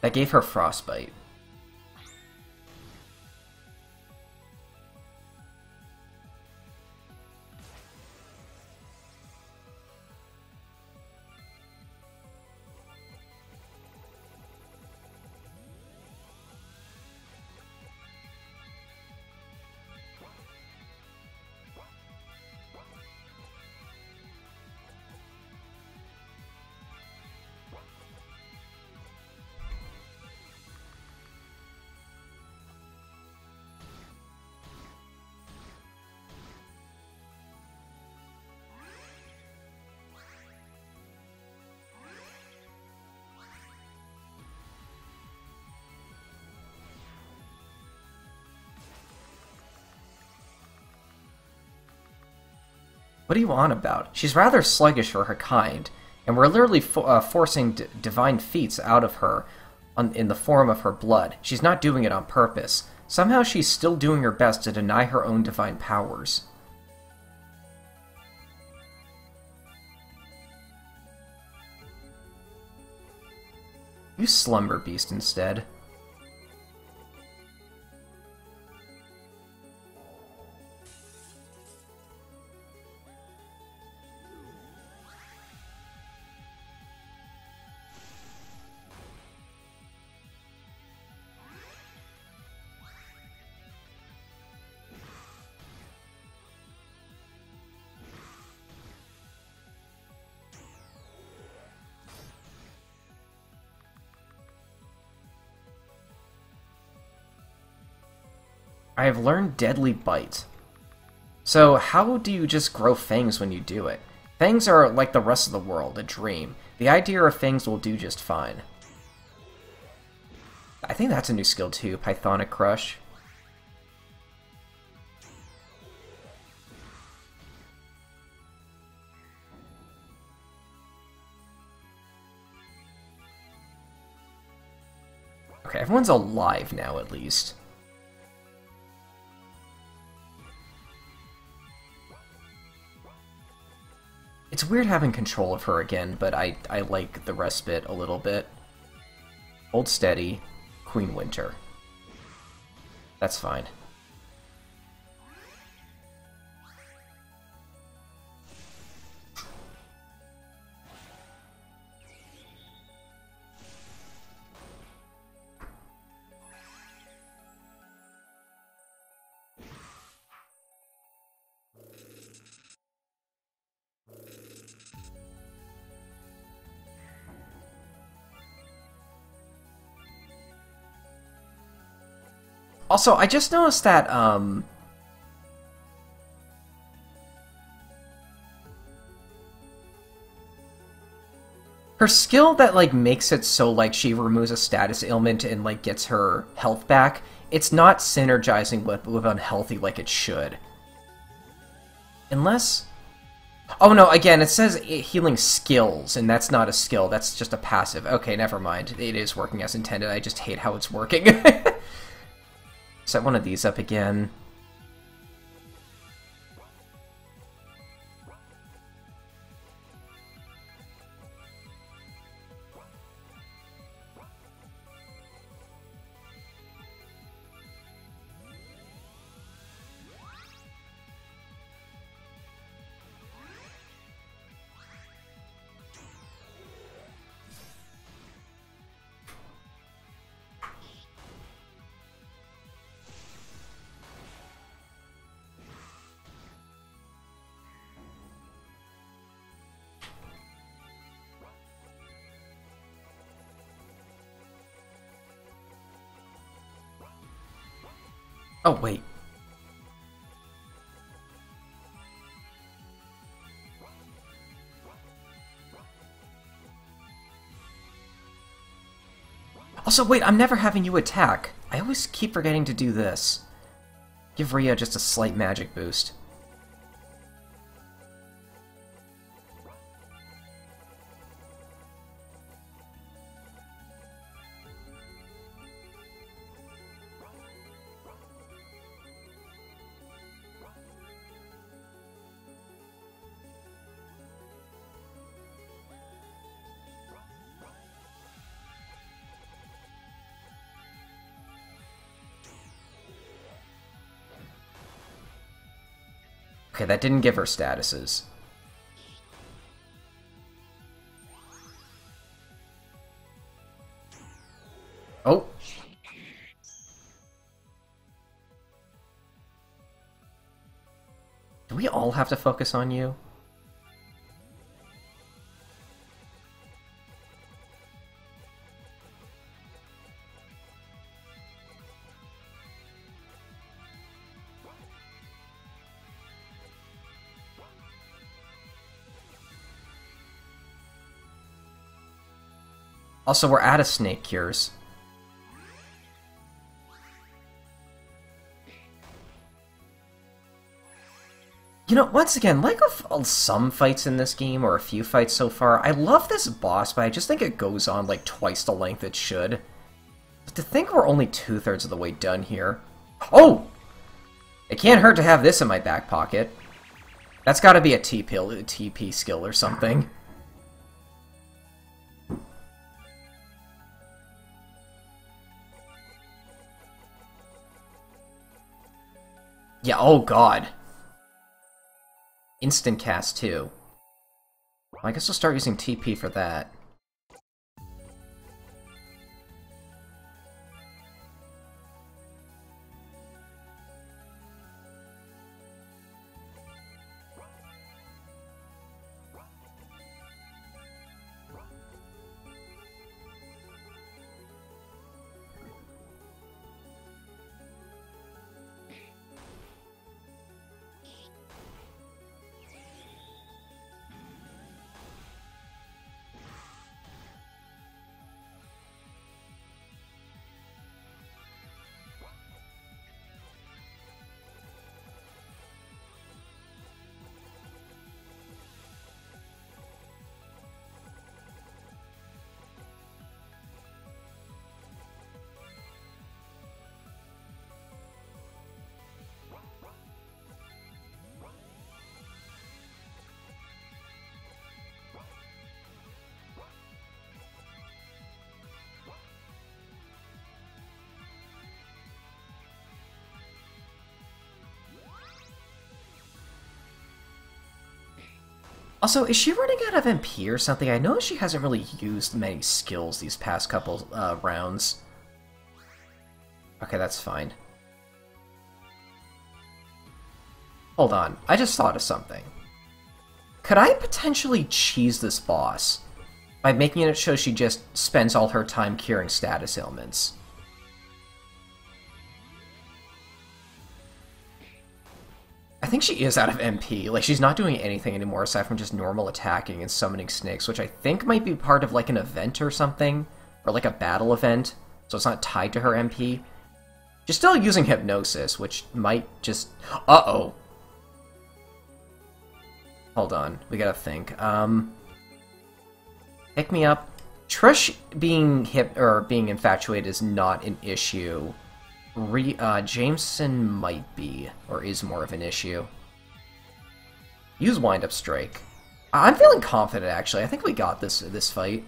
That gave her frostbite. What are you on about? She's rather sluggish for her kind, and we're literally forcing divine feats out of her in the form of her blood. She's not doing it on purpose. Somehow she's still doing her best to deny her own divine powers. You slumber beast instead. I have learned Deadly Bite. So how do you just grow fangs when you do it? Fangs are like the rest of the world, a dream. The idea of fangs will do just fine. I think that's a new skill too, Pythonic Crush. Okay, everyone's alive now at least. It's weird having control of her again, but I like the respite a little bit. Hold steady, Queen Winter. That's fine. Also, I just noticed that, her skill that, like, makes it so, like, she removes a status ailment and, like, gets her health back, it's not synergizing with Unhealthy like it should. Unless... Oh no, again, it says healing skills, and that's not a skill, that's just a passive. Okay, never mind. It is working as intended, I just hate how it's working. Set one of these up again. Oh, wait. Also, wait, I'm never having you attack. I always keep forgetting to do this. Give Rhea just a slight magic boost. Okay, that didn't give her statuses. Oh! Do we all have to focus on you? Also, we're out of snake cures. You know, once again, like some fights in this game, or a few fights so far, I love this boss, but I just think it goes on like twice the length it should. But to think we're only 2/3 of the way done here... Oh! It can't hurt to have this in my back pocket. That's gotta be a TP skill or something. Yeah, oh god. Instant cast, too. Well, I guess we'll start using TP for that. Also, is she running out of MP or something? I know she hasn't really used many skills these past couple rounds. Okay, that's fine. Hold on, I just thought of something. Could I potentially cheese this boss by making it so she just spends all her time curing status ailments? I think she is out of MP. Like, she's not doing anything anymore aside from just normal attacking and summoning snakes, which I think might be part of, like, an event or something. Or, like, a battle event, so it's not tied to her MP. She's still using Hypnosis, which might just... Uh-oh. Hold on. We gotta think. Pick me up. Trish being infatuated is not an issue. Jameson might be, or is more of an issue. Use Wind Up Strike. I'm feeling confident, actually. I think we got this fight.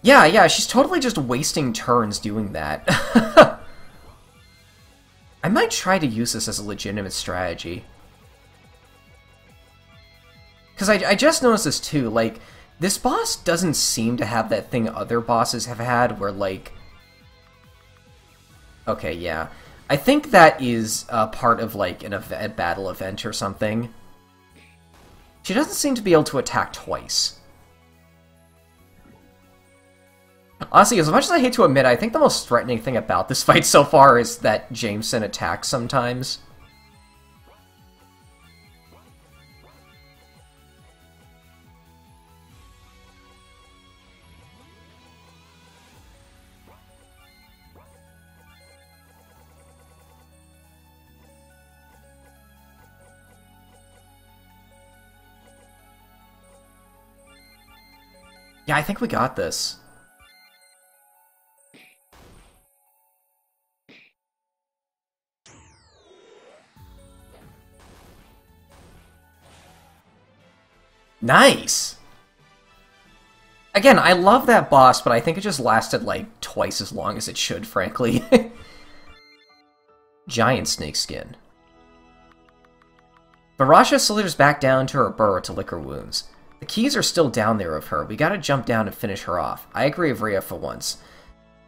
Yeah, she's totally just wasting turns doing that. I might try to use this as a legitimate strategy. Because I just noticed this too, like, this boss doesn't seem to have that thing other bosses have had, where, like... Okay, yeah. I think that is part of, like, a battle event or something. She doesn't seem to be able to attack twice. Honestly, as much as I hate to admit, I think the most threatening thing about this fight so far is that Jameson attacks sometimes. Yeah, I think we got this. Nice! Again, I love that boss, but I think it just lasted, like, twice as long as it should, frankly. Giant snake skin. Barasha slithers back down to her burrow to lick her wounds. The keys are still down there of her. We gotta jump down and finish her off. I agree with Rhea for once.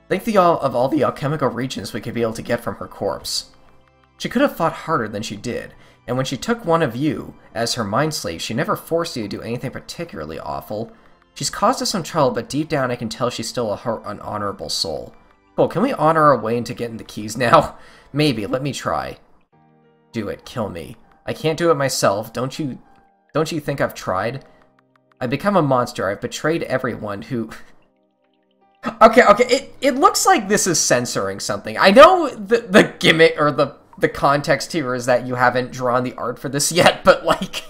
Think of all the alchemical regions we could be able to get from her corpse. She could have fought harder than she did, and when she took one of you as her mind slave, she never forced you to do anything particularly awful. She's caused us some trouble, but deep down I can tell she's still an honorable soul. Cool, can we honor our way into getting the keys now? Maybe, let me try. Do it, kill me. I can't do it myself, don't you think I've tried? I become a monster. I've betrayed everyone who... Okay, it looks like this is censoring something. I know the gimmick, or the context here is that you haven't drawn the art for this yet, but, like...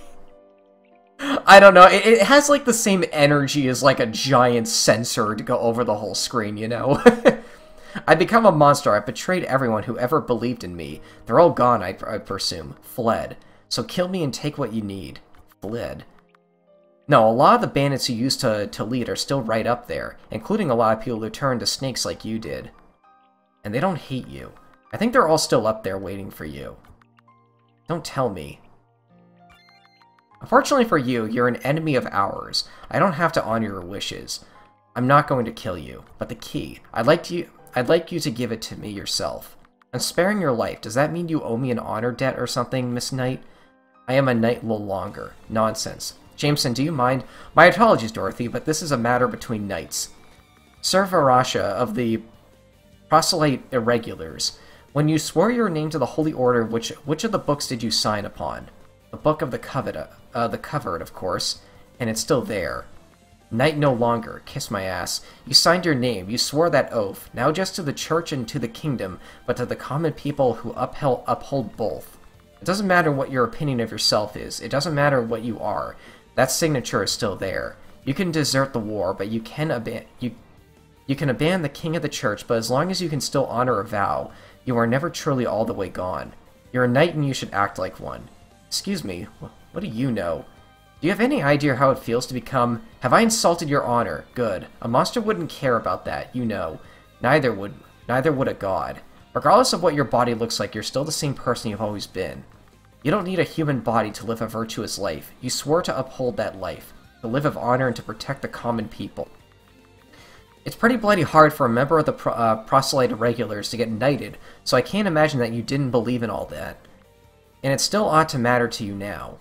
I don't know, it has, like, the same energy as, like, a giant censor to go over the whole screen, you know? I become a monster. I've betrayed everyone who ever believed in me. They're all gone, I presume. Fled. So kill me and take what you need. Fled. No, a lot of the bandits you used to lead are still right up there, including a lot of people who turned to snakes like you did. And they don't hate you. I think they're all still up there waiting for you. Don't tell me. Unfortunately for you, you're an enemy of ours. I don't have to honor your wishes. I'm not going to kill you, but the key. I'd like you to give it to me yourself. I'm sparing your life. Does that mean you owe me an honor debt or something, Miss Knight? I am a knight no longer. Nonsense. Jameson, do you mind? My apologies, Dorothy, but this is a matter between knights. Sir Varasha of the Proselyte Irregulars, when you swore your name to the Holy Order, which of the books did you sign upon? The Book of the Covered, of course, and it's still there. Knight no longer. Kiss my ass. You signed your name. You swore that oath. Now just to the church and to the kingdom, but to the common people who uphold both. It doesn't matter what your opinion of yourself is. It doesn't matter what you are. That signature is still there. You can desert the war, but you can abandon the king of the church, but as long as you can still honor a vow, you are never truly all the way gone. You're a knight and you should act like one. Excuse me, what do you know? Do you have any idea how it feels to become... Have I insulted your honor? Good. A monster wouldn't care about that, you know. Neither would a god. Regardless of what your body looks like, you're still the same person you've always been. You don't need a human body to live a virtuous life. You swore to uphold that life, to live of honor and to protect the common people. It's pretty bloody hard for a member of the Proselyte Irregulars to get knighted, so I can't imagine that you didn't believe in all that. And it still ought to matter to you now.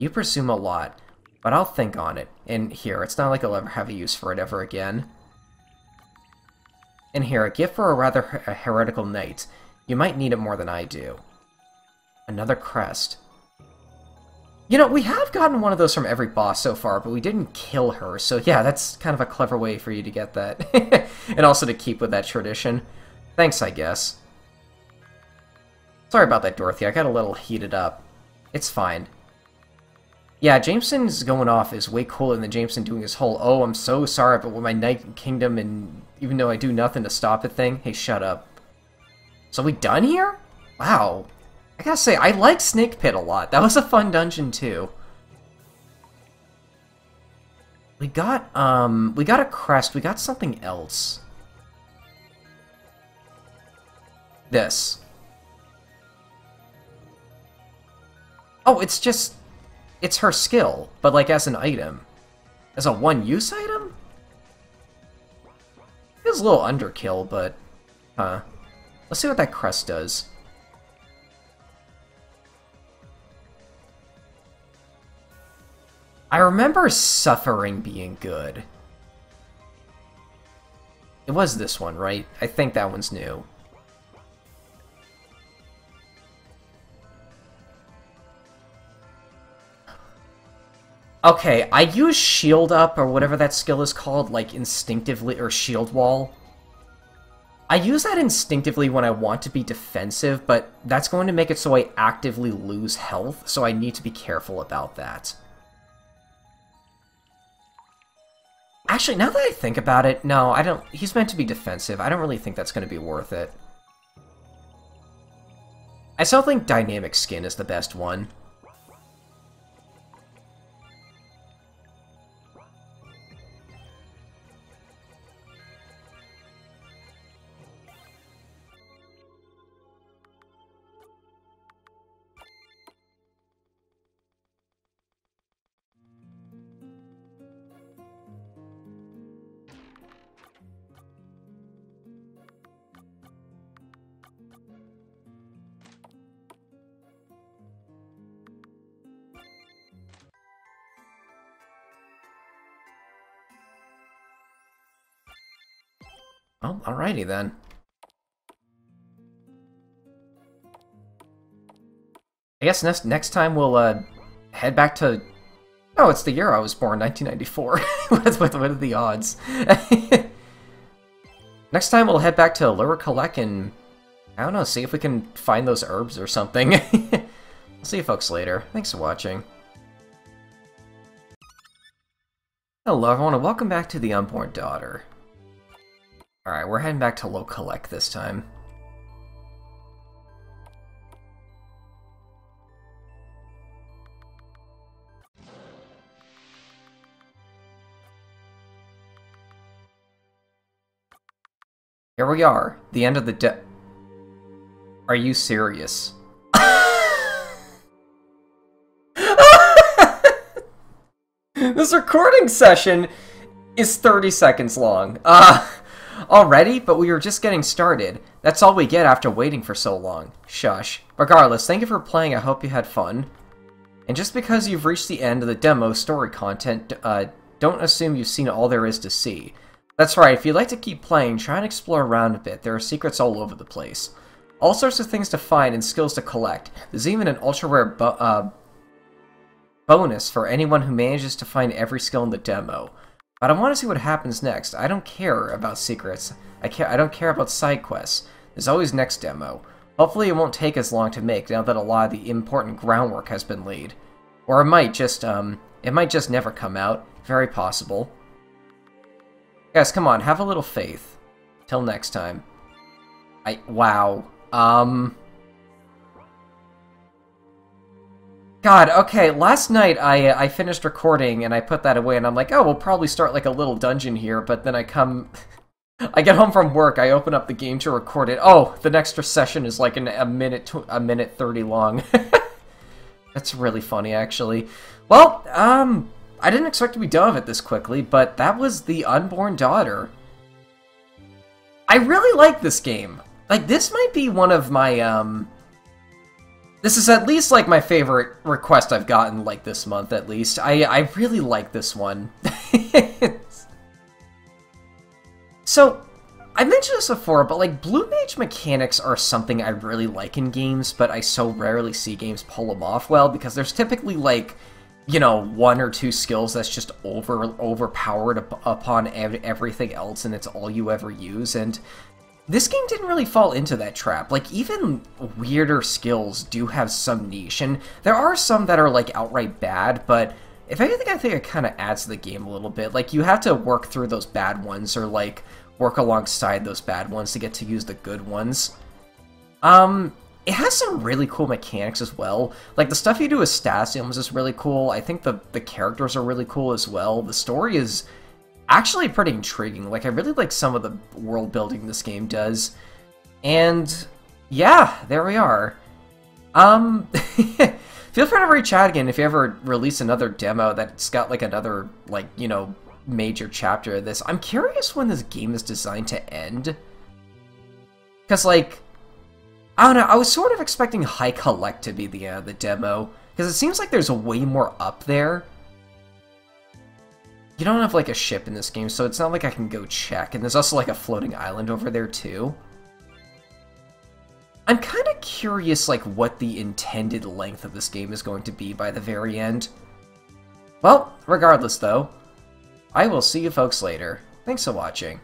You presume a lot, but I'll think on it. And here, it's not like I'll ever have a use for it ever again. And here, a gift for a rather heretical knight. You might need it more than I do. Another crest. You know, we have gotten one of those from every boss so far, but we didn't kill her, so yeah, that's kind of a clever way for you to get that. And also to keep with that tradition. Thanks, I guess. Sorry about that, Dorothy. I got a little heated up. It's fine. Yeah, Jameson's going off is way cooler than Jameson doing his whole, oh, I'm so sorry, but with my Knight Kingdom and even though I do nothing to stop it thing. Hey, shut up. So we done here? Wow. I gotta say, I like Snake Pit a lot. That was a fun dungeon, too. We got a crest. We got something else. This. Oh, it's just... It's her skill, but like as an item. As a one-use item? Feels a little underkill, but... Let's see what that crest does. I remember Suffering being good. It was this one, right? I think that one's new. Okay, I use Shield Up, or whatever that skill is called, like, instinctively, or Shield Wall. I use that instinctively when I want to be defensive, but that's going to make it so I actively lose health, so I need to be careful about that. Actually, now that I think about it, no, I don't... He's meant to be defensive. I don't really think that's going to be worth it. I still think Dynamic Skin is the best one. Oh, alrighty then. I guess next time we'll head back to... Oh, it's the year I was born, 1994. What are the odds? Next time we'll head back to Lurikalek and, I don't know, see if we can find those herbs or something. I'll see you folks later. Thanks for watching. Hello everyone, and welcome back to the Unborn Daughter. Alright, we're heading back to Lurikalek this time. Here we are, the end of the Are you serious? This recording session is 30 seconds long. Already? But we were just getting started. That's all we get after waiting for so long. Shush. Regardless, thank you for playing, I hope you had fun. And just because you've reached the end of the demo story content, don't assume you've seen all there is to see. That's right, if you'd like to keep playing, try and explore around a bit. There are secrets all over the place. All sorts of things to find and skills to collect. There's even an ultra-rare bonus for anyone who manages to find every skill in the demo. But I want to see what happens next. I don't care about secrets. I don't care about side quests. There's always next demo. Hopefully it won't take as long to make now that a lot of the important groundwork has been laid. Or it might just never come out. Very possible. Guys, come on, have a little faith. Till next time. Wow. God, okay, last night I finished recording and I put that away and I'm like, oh, we'll probably start like a little dungeon here, but then I get home from work, I open up the game to record it. Oh, the next session is like a minute 30 long. That's really funny, actually. Well, I didn't expect to be done with it this quickly, but that was the Unborn Daughter. I really like this game. Like, this might be one of my, this is at least, like, my favorite request I've gotten, like, this month, at least. I really like this one. So, I mentioned this before, but, like, Blue Mage mechanics are something I really like in games, but I so rarely see games pull them off well, because there's typically, like, you know, one or two skills that's just overpowered upon everything else, and it's all you ever use, and this game didn't really fall into that trap. Like, even weirder skills do have some niche, and there are some that are, like, outright bad, but if anything, I think it kind of adds to the game a little bit. Like, you have to work through those bad ones, or, like, work alongside those bad ones to get to use the good ones. It has some really cool mechanics as well. Like, the stuff you do with Stasiums is really cool. I think the characters are really cool as well. The story is actually pretty intriguing. Like, I really like some of the world building this game does. And, yeah, there we are. Feel free to reach out again if you ever release another demo that's got, like, another, like, you know, major chapter of this. I'm curious when this game is designed to end. Because, like, I don't know, I was sort of expecting High Collect to be the end of the demo, because it seems like there's way more up there. You don't have, like, a ship in this game, so it's not like I can go check, and there's also, like, a floating island over there, too. I'm kind of curious, like, what the intended length of this game is going to be by the very end. Well, regardless, though, I will see you folks later. Thanks for watching.